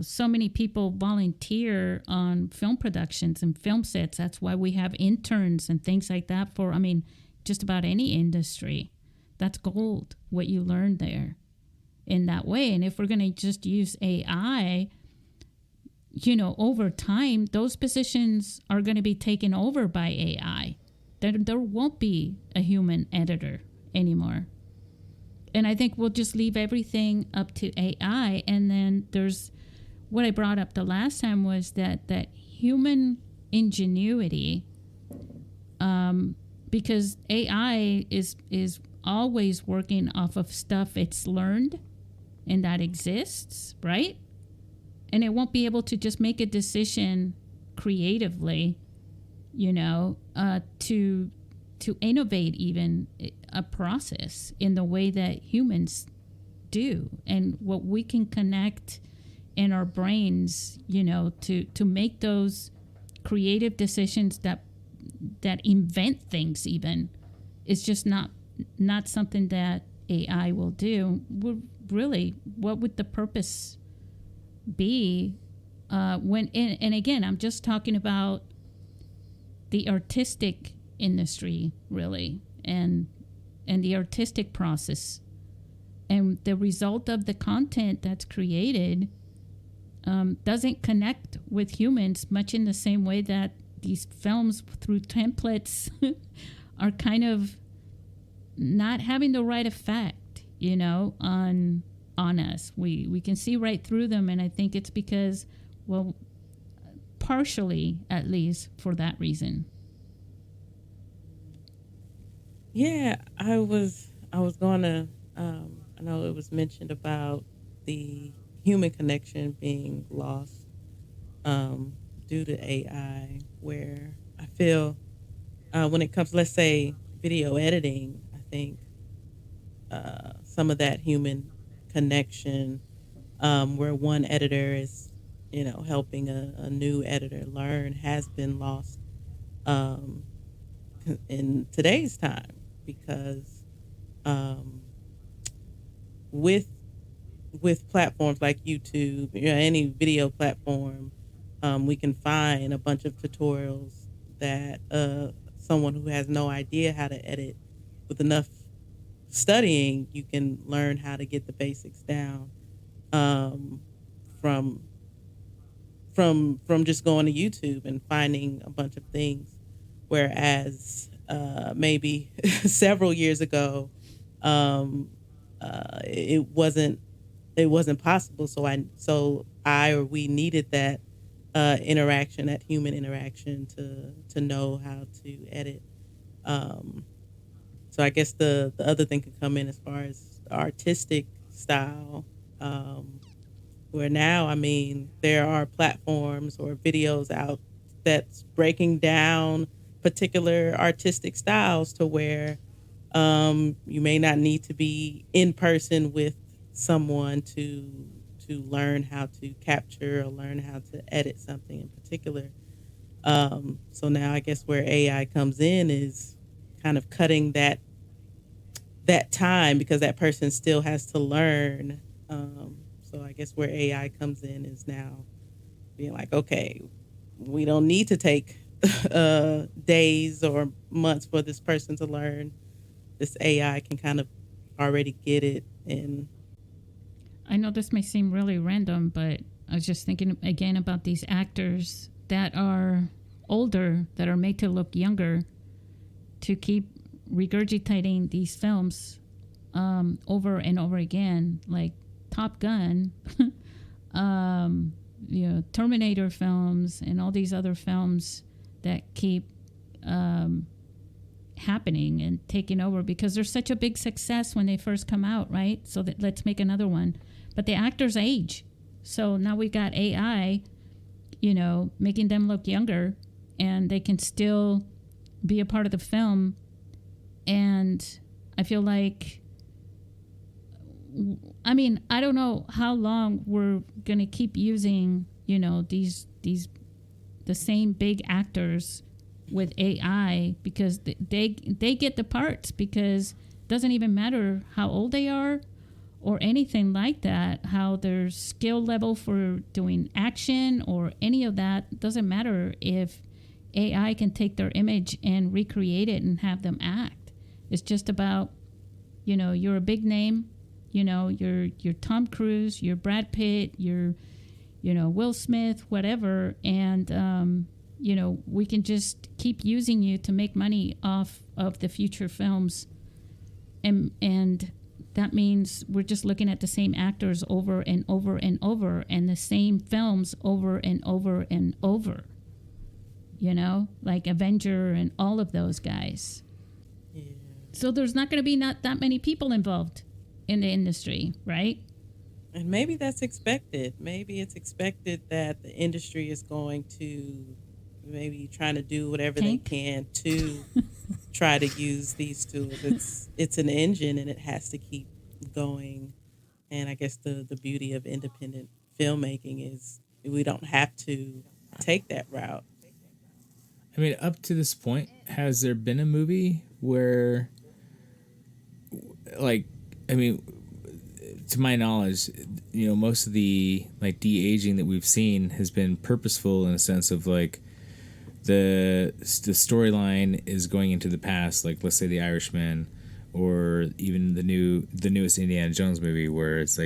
so many people volunteer on film productions and film sets. That's why we have interns and things like that for, just about any industry. That's gold, what you learn there in that way. And if we're going to just use AI, over time, those positions are going to be taken over by AI. There won't be a human editor anymore. And I think we'll just leave everything up to AI. And then there's what I brought up the last time was that human ingenuity, because AI is always working off of stuff it's learned and that exists, right? And it won't be able to just make a decision creatively, to innovate even a process in the way that humans do, and what we can connect in our brains, to make those creative decisions that invent things even, is just not something that AI will do. Really, what would the purpose be and again, I'm just talking about the artistic industry, really, and the artistic process, and the result of the content that's created doesn't connect with humans much in the same way that these films through templates are kind of not having the right effect, on us. We can see right through them, and I think it's because, well, partially at least for that reason. Yeah, I was going to, I know it was mentioned about the human connection being lost due to AI, where I feel when it comes, let's say, video editing, I think some of that human connection, where one editor is, helping a new editor learn, has been lost in today's time, because with platforms like YouTube, any video platform, we can find a bunch of tutorials that someone who has no idea how to edit, with enough studying, you can learn how to get the basics down from just going to YouTube and finding a bunch of things. Whereas maybe several years ago, it wasn't possible. So we needed that interaction, that human interaction, to know how to edit. So I guess the other thing could come in as far as the artistic style, where now, there are platforms or videos out that's breaking down particular artistic styles to where you may not need to be in person with someone to learn how to capture or learn how to edit something in particular. So now I guess where AI comes in is kind of cutting that time, because that person still has to learn. So I guess where AI comes in is now being like, okay, we don't need to take days or months for this person to learn. This AI can kind of already get it. And I know this may seem really random, but I was just thinking again about these actors that are older, that are made to look younger, to keep regurgitating these films over and over again, like Top Gun, Terminator films, and all these other films that keep happening and taking over because they're such a big success when they first come out, right? So that let's make another one. But the actors age. So now we got AI, making them look younger, and they can still be a part of the film. And I feel like, I don't know how long we're going to keep using, the same big actors with AI, because they get the parts, because it doesn't even matter how old they are or anything like that, how their skill level for doing action or any of that doesn't matter if AI can take their image and recreate it and have them act. It's just about, you're a big name, you're Tom Cruise, you're Brad Pitt, you're, Will Smith, whatever, and we can just keep using you to make money off of the future films. And that means we're just looking at the same actors over and over and over, and the same films over and over and over. Like Avenger and all of those guys. Yeah. So there's not going to be not that many people involved in the industry, right? And maybe that's expected. Maybe it's expected that the industry is going to maybe trying to do whatever they can to try to use these tools. It's an engine, and it has to keep going. And I guess the beauty of independent filmmaking is we don't have to take that route. Up to this point, has there been a movie where, to my knowledge, most of the de-aging that we've seen has been purposeful in a sense of the storyline is going into the past, like let's say The Irishman, or even the newest Indiana Jones movie, where it's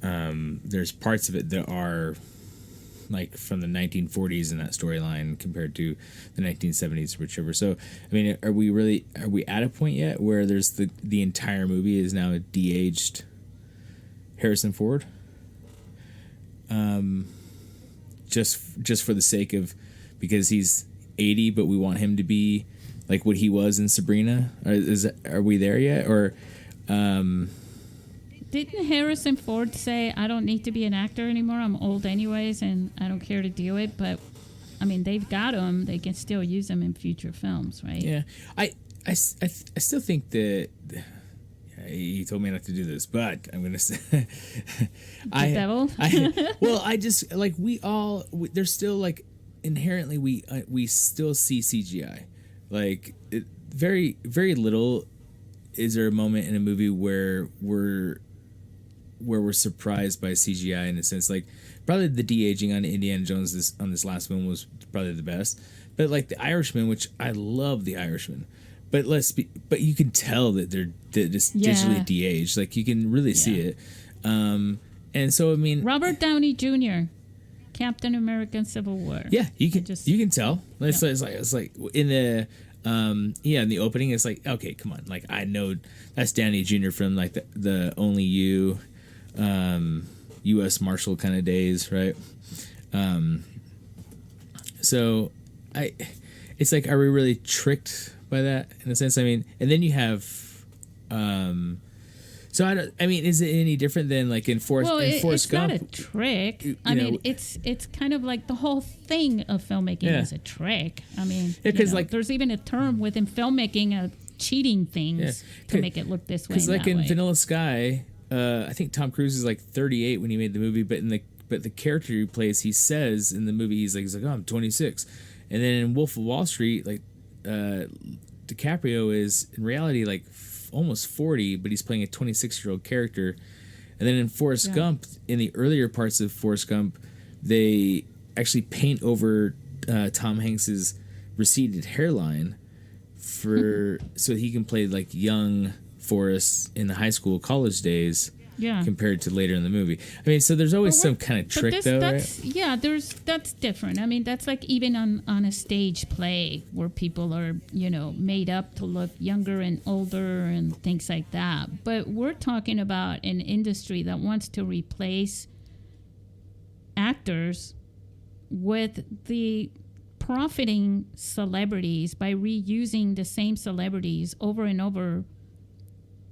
there's parts of it that are from the 1940s in that storyline compared to the 1970s, whichever. So are we at a point yet where there's the entire movie is now a de-aged Harrison Ford, just for the sake of, because he's 80, but we want him to be like what he was in Sabrina? Are we there yet? Or didn't Harrison Ford say, I don't need to be an actor anymore, I'm old anyways, and I don't care to do it? But they've got him, they can still use him in future films, right? Yeah. I still think that he told me not to do this, but I'm gonna say the devil. I just there's still inherently we still see CGI. Very, very little is there a moment in a movie where we're surprised by CGI, in a sense. Probably the de-aging on Indiana Jones on this last one was probably the best. But The Irishman, which I love The Irishman, but you can tell that they're just digitally de-aged. You can really see it. And so Robert Downey Jr., Captain America: Civil War. Yeah, you can tell. It's like in the in the opening, it's okay, come on, I know that's Downey Jr. from the Only You, U.S. Marshal kind of days, right? So it's are we really tricked by that in a sense? And then you have so is it any different than in Forrest Gump? It's not a trick. It's kind of the whole thing of filmmaking is a trick. Because there's even a term within filmmaking of cheating things to make it look this way. Because in Vanilla Sky, I think Tom Cruise is 38 when he made the movie, but the character he plays, he says in the movie he's like, oh, I'm 26, and then in Wolf of Wall Street, DiCaprio is in reality almost 40, but he's playing a 26-year-old character. And then in Forrest Gump, in the earlier parts of Forrest Gump, they actually paint over Tom Hanks's receded hairline so he can play young Forrest in the high school college days. Yeah. compared to later in the movie. I mean, so there's always some kind of trick, though, right? Yeah, that's different. I mean, that's like even on a stage play where people are, made up to look younger and older and things like that. But we're talking about an industry that wants to replace actors with the profiting celebrities by reusing the same celebrities over and over.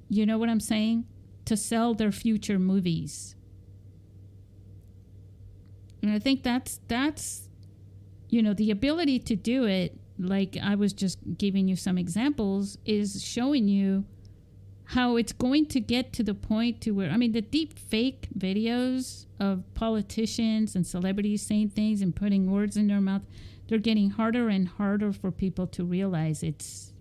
You know what I'm saying? To sell their future movies. And I think that's the ability to do it, like I was just giving you some examples, is showing you how it's going to get to the point to where, I mean, the deep fake videos of politicians and celebrities saying things and putting words in their mouth, they're getting harder and harder for people to realize it's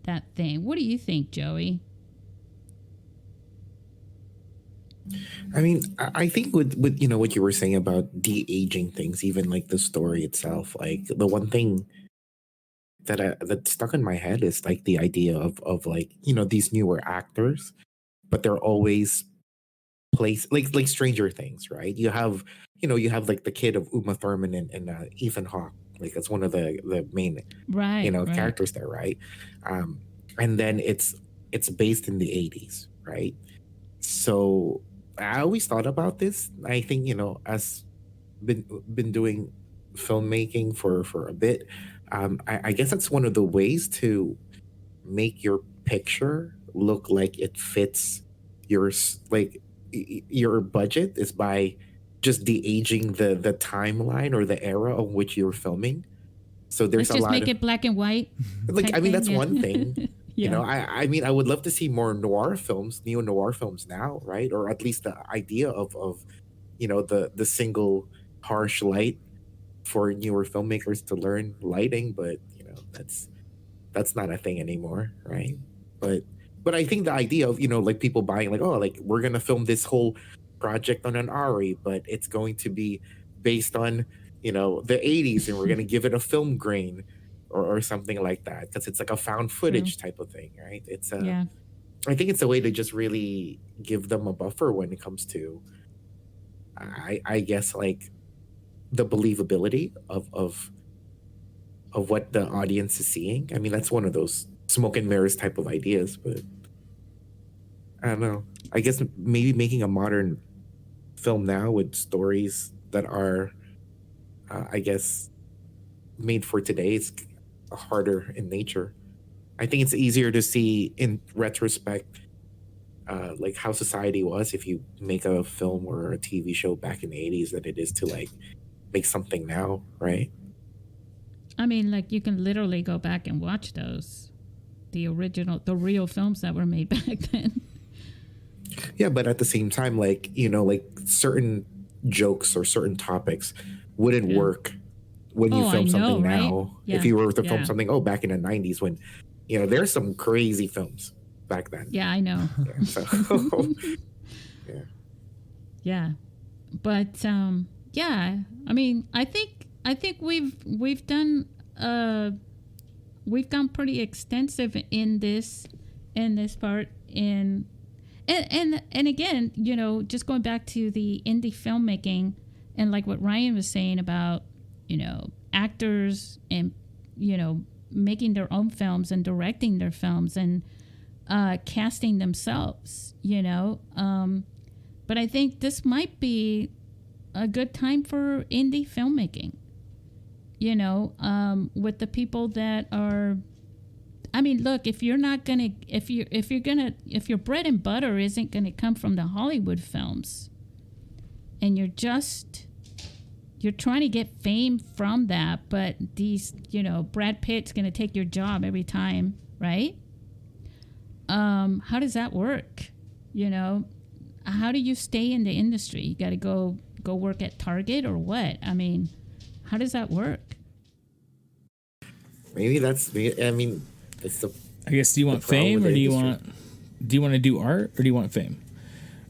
that thing. What do you think, Joey? I mean, I think with what you were saying about de-aging things, even like the story itself, like the one thing that stuck in my head is like the idea of like, these newer actors, but they're always placed like Stranger Things, right? You have like the kid of Uma Thurman and Ethan Hawke. Like that's one of the main right. characters there, right? And then it's based in the 80s, right? So I always thought about this. I think, as been doing filmmaking for a bit, I guess that's one of the ways to make your picture look like it fits your budget is by just de-aging the timeline or the era on which you're filming. So there's Let's just make it black and white. Like, I mean, that's one thing. Yeah. I mean, I would love to see more noir films, neo-noir films now, right? Or at least the idea of the single harsh light for newer filmmakers to learn lighting, but that's not a thing anymore, right? But I think the idea of like people buying like, oh, like we're gonna film this whole project on an Ari, but it's going to be based on the 80s, and we're gonna give it a film grain or something like that, because it's like a found footage type of thing, right? It's I think it's a way to just really give them a buffer when it comes to I guess like the believability of what the audience is seeing. I mean, that's one of those smoke and mirrors type of ideas, but I don't know. I guess maybe making a modern film now with stories that are I guess made for today is harder in nature. I think it's easier to see in retrospect like how society was if you make a film or a TV show back in the 80s than it is to like make something now, right? I mean, like you can literally go back and watch the real films that were made back then. Yeah, but at the same time, like, like certain jokes or certain topics wouldn't work when you film something right? now. Yeah. If you were to film something, back in the 90s when, there's some crazy films back then. Yeah, I know. Yeah, so, yeah. Yeah. But, I mean, I think we've done, we've gone pretty extensive in this part and again, just going back to the indie filmmaking and like what Ryan was saying about, actors and, making their own films and directing their films and casting themselves, but I think this might be a good time for indie filmmaking, with the people that are, I mean, look, if your bread and butter isn't going to come from the Hollywood films and you're trying to get fame from that, but these, Brad Pitt's going to take your job every time, right? How does that work? How do you stay in the industry? You got to go work at Target or what? I mean, how does that work? Maybe I mean, it's the. I guess, do you want fame or do you want to do art or do you want fame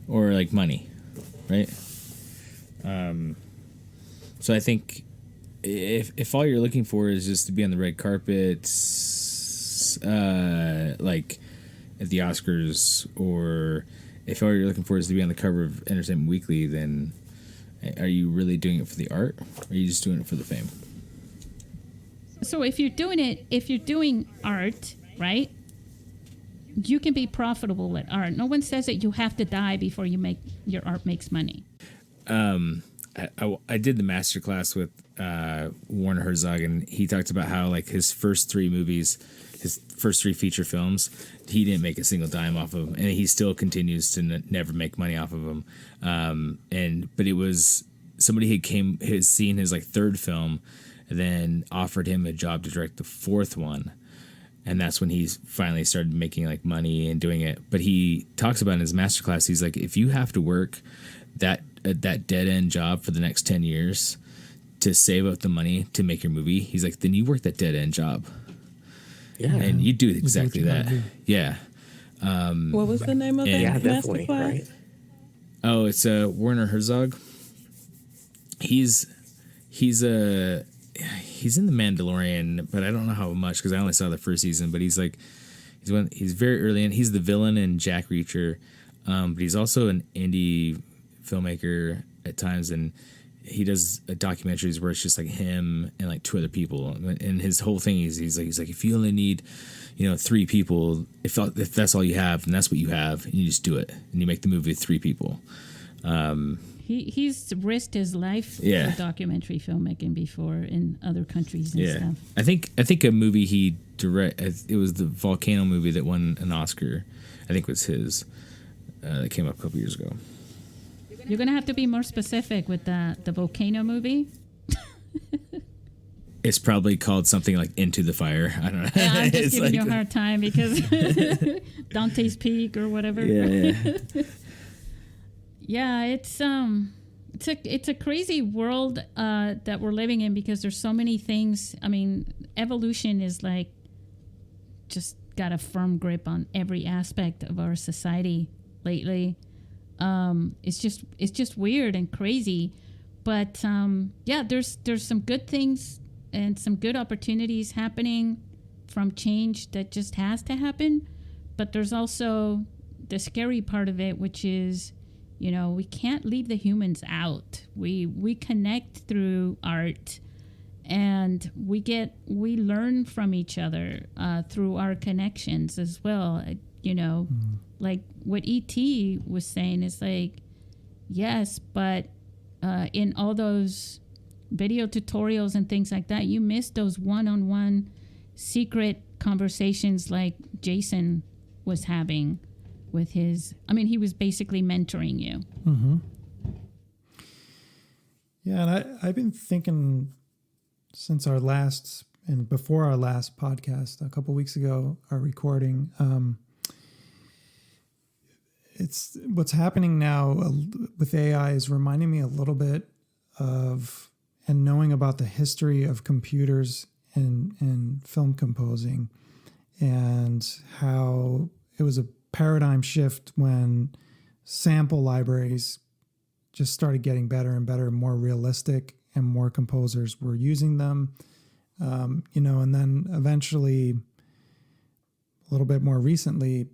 or like money, right? So I think if all you're looking for is just to be on the red carpet, like at the Oscars, or if all you're looking for is to be on the cover of Entertainment Weekly, then are you really doing it for the art, or are you just doing it for the fame? So if you're doing art, right, you can be profitable at art. No one says that you have to die before your art makes money. I did the masterclass with Werner Herzog, and he talked about how like his first three feature films, he didn't make a single dime off of them, and he still continues to never make money off of them. But it was somebody had seen his like third film, and then offered him a job to direct the fourth one. And that's when he finally started making like money and doing it. But he talks about in his masterclass, he's like, if you have to work that dead end job for the next 10 years to save up the money to make your movie, he's like, then you work that dead end job. Yeah. And you do exactly that. Yeah. What was the name of that? Yeah, definitely. Right. Oh, it's Werner Herzog. He's in The Mandalorian, but I don't know how much because I only saw the first season. But he's very early in. He's the villain in Jack Reacher, but he's also an indie filmmaker at times, and he does documentaries where it's just like him and like two other people. And his whole thing is he's like if you only need 3 people, if that's all you have, then that's what you have, and you just do it, and you make the movie with 3 people. He's risked his life for documentary filmmaking before in other countries and stuff. I think a movie he it was the Volcano movie that won an Oscar. I think it was his that came up a couple years ago. You're gonna have to be more specific with the Volcano movie. It's probably called something like Into the Fire. I don't know. Yeah, I'm just giving you a hard time because Dante's Peak or whatever. Yeah. Yeah, it's a crazy world that we're living in because there's so many things. I mean, evolution is like just got a firm grip on every aspect of our society lately. It's just weird and crazy, but there's some good things and some good opportunities happening from change that just has to happen. But there's also the scary part of it, which is, we can't leave the humans out. We connect through art, and we learn from each other through our connections as well. Like what E.T. was saying is like, yes, but in all those video tutorials and things like that, you miss those one-on-one secret conversations like Jason was having with his, he was basically mentoring you. Mm-hmm. Yeah, and I've been thinking since our last and before our last podcast a couple weeks ago, our recording, it's what's happening now with AI is reminding me a little bit of and knowing about the history of computers and film composing, and how it was a paradigm shift when sample libraries just started getting better and better, more realistic, and more composers were using them. And then eventually, a little bit more recently,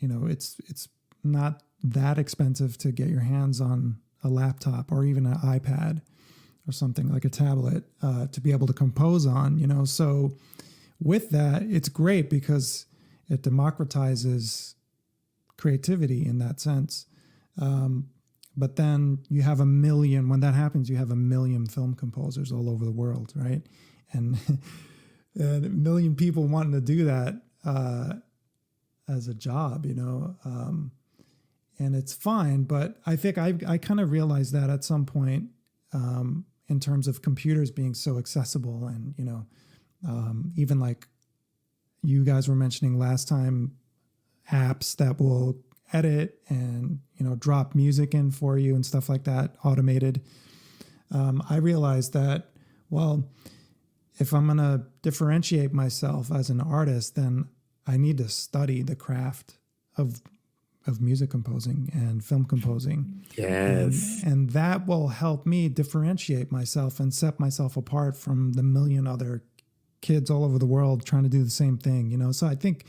it's not that expensive to get your hands on a laptop or even an iPad or something like a tablet to be able to compose on, So with that, it's great because it democratizes creativity in that sense. But then you have when that happens, you have 1 million film composers all over the world, right? And, and 1 million people wanting to do that as a job, and it's fine. But I think I kind of realized that at some point in terms of computers being so accessible and, even like you guys were mentioning last time, apps that will edit and, drop music in for you and stuff like that, automated. I realized that, well, if I'm going to differentiate myself as an artist, then I need to study the craft of music composing and film composing. Yes. And that will help me differentiate myself and set myself apart from the 1 million other kids all over the world trying to do the same thing, So I think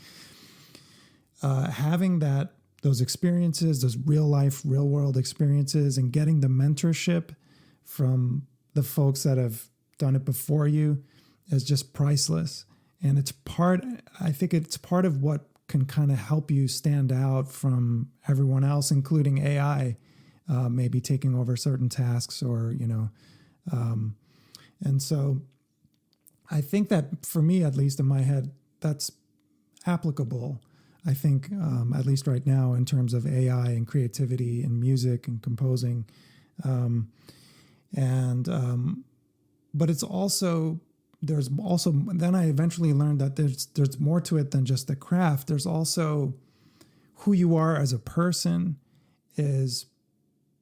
having those experiences, those real life, real world experiences, and getting the mentorship from the folks that have done it before you is just priceless. And I think it's part of what can kind of help you stand out from everyone else, including AI, maybe taking over certain tasks or, and so I think that for me, at least in my head, that's applicable. I think, at least right now, in terms of AI and creativity and music and composing. But it's also, then I eventually learned that there's more to it than just the craft. There's also who you are as a person is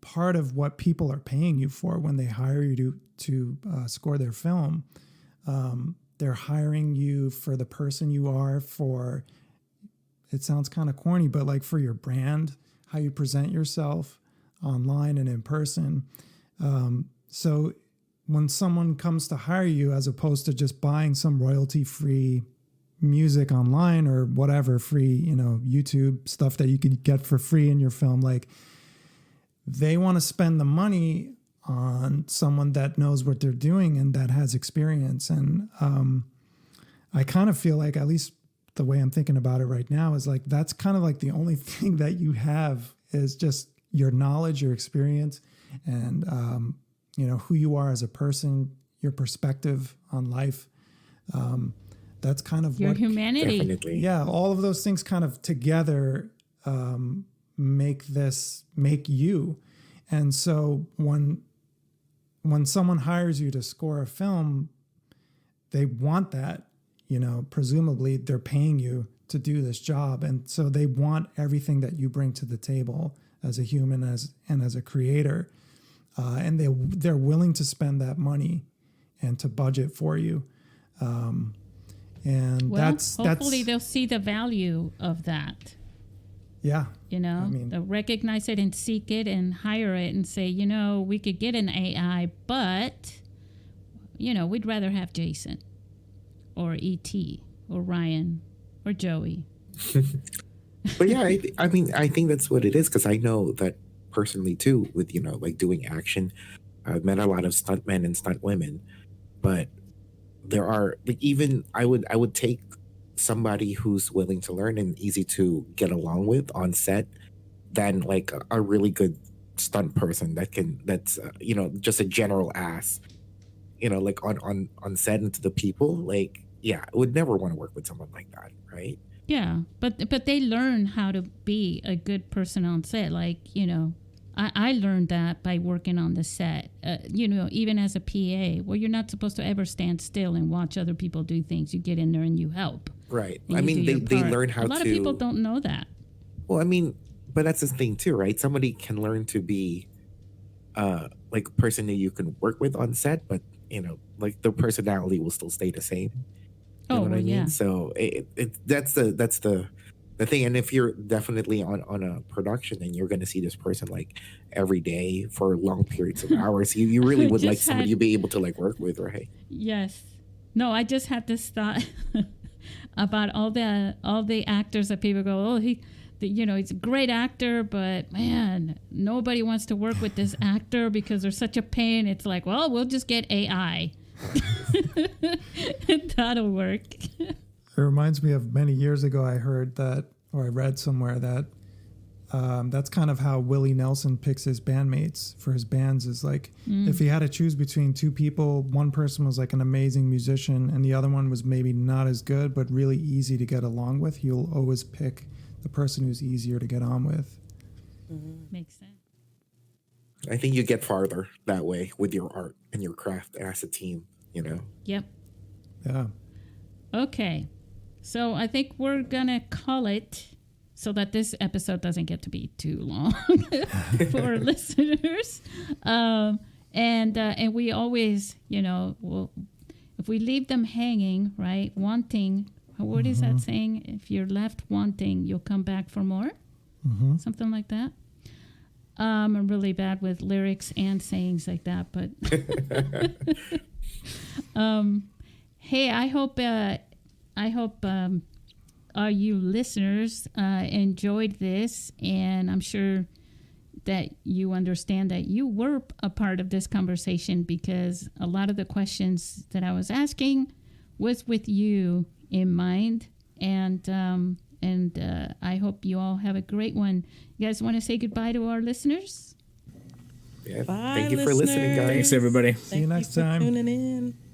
part of what people are paying you for when they hire you to score their film. They're hiring you for the person you are, for, it sounds kind of corny, but like for your brand, how you present yourself online and in person. So when someone comes to hire you, as opposed to just buying some royalty-free music online or whatever, free, YouTube stuff that you could get for free in your film, like they want to spend the money on someone that knows what they're doing and that has experience. And I kind of feel like, at least the way I'm thinking about it right now, is like that's kind of like the only thing that you have is just your knowledge, your experience, and who you are as a person, your perspective on life. That's kind of your what humanity. Definitely. Yeah, all of those things kind of together make you. And so when someone hires you to score a film, they want that, presumably they're paying you to do this job. And so they want everything that you bring to the table as a human and as a creator. And they're willing to spend that money and to budget for you. Hopefully they'll see the value of that. Yeah. They'll recognize it and seek it and hire it and say, we could get an AI, but, we'd rather have Jason or E.T. or Ryan or Joey. But yeah, I think that's what it is, because I know that personally too, with like doing action. I've met a lot of stuntmen and stunt women, but there are even I would take somebody who's willing to learn and easy to get along with on set than like a really good stunt person that's just a general ass, like on set and to the people. Like, yeah, I would never want to work with someone like that, right? Yeah, but they learn how to be a good person on set. Like, I learned that by working on the set, even as a PA, where you're not supposed to ever stand still and watch other people do things. You get in there and you help. Right. I mean, they learn how to. A lot of people don't know that. Well, but that's the thing too, right? Somebody can learn to be like a person that you can work with on set, but, like the personality will still stay the same. You know what I mean? Yeah. So that's the thing. And if you're definitely on a production, then you're going to see this person like every day for long periods of hours. You really would like somebody you'd be able to like work with, right? Yes. No, I just had this thought about all the actors that people go, he's a great actor, but man, nobody wants to work with this actor because they're such a pain. It's like, well, we'll just get AI. That'll work. It reminds me of many years ago, I heard that, or I read somewhere that that's kind of how Willie Nelson picks his bandmates for his bands, is like, if he had to choose between two people, one person was like an amazing musician and the other one was maybe not as good, but really easy to get along with, he'll always pick the person who's easier to get on with. Makes sense. I think you get farther that way with your art and your craft as a team, Yep. Yeah. Okay. So I think we're going to call it, so that this episode doesn't get to be too long for listeners. And we always, if we leave them hanging, right, wanting, what is that saying? If you're left wanting, you'll come back for more? Something like that. I'm really bad with lyrics and sayings like that, but hey, I hope all you listeners enjoyed this, and I'm sure that you understand that you were a part of this conversation, because a lot of the questions that I was asking was with you in mind. And I hope you all have a great one. You guys want to say goodbye to our listeners? Yeah. Bye, Thank you for listening, guys. Thanks, everybody. See you next for time. tuning in.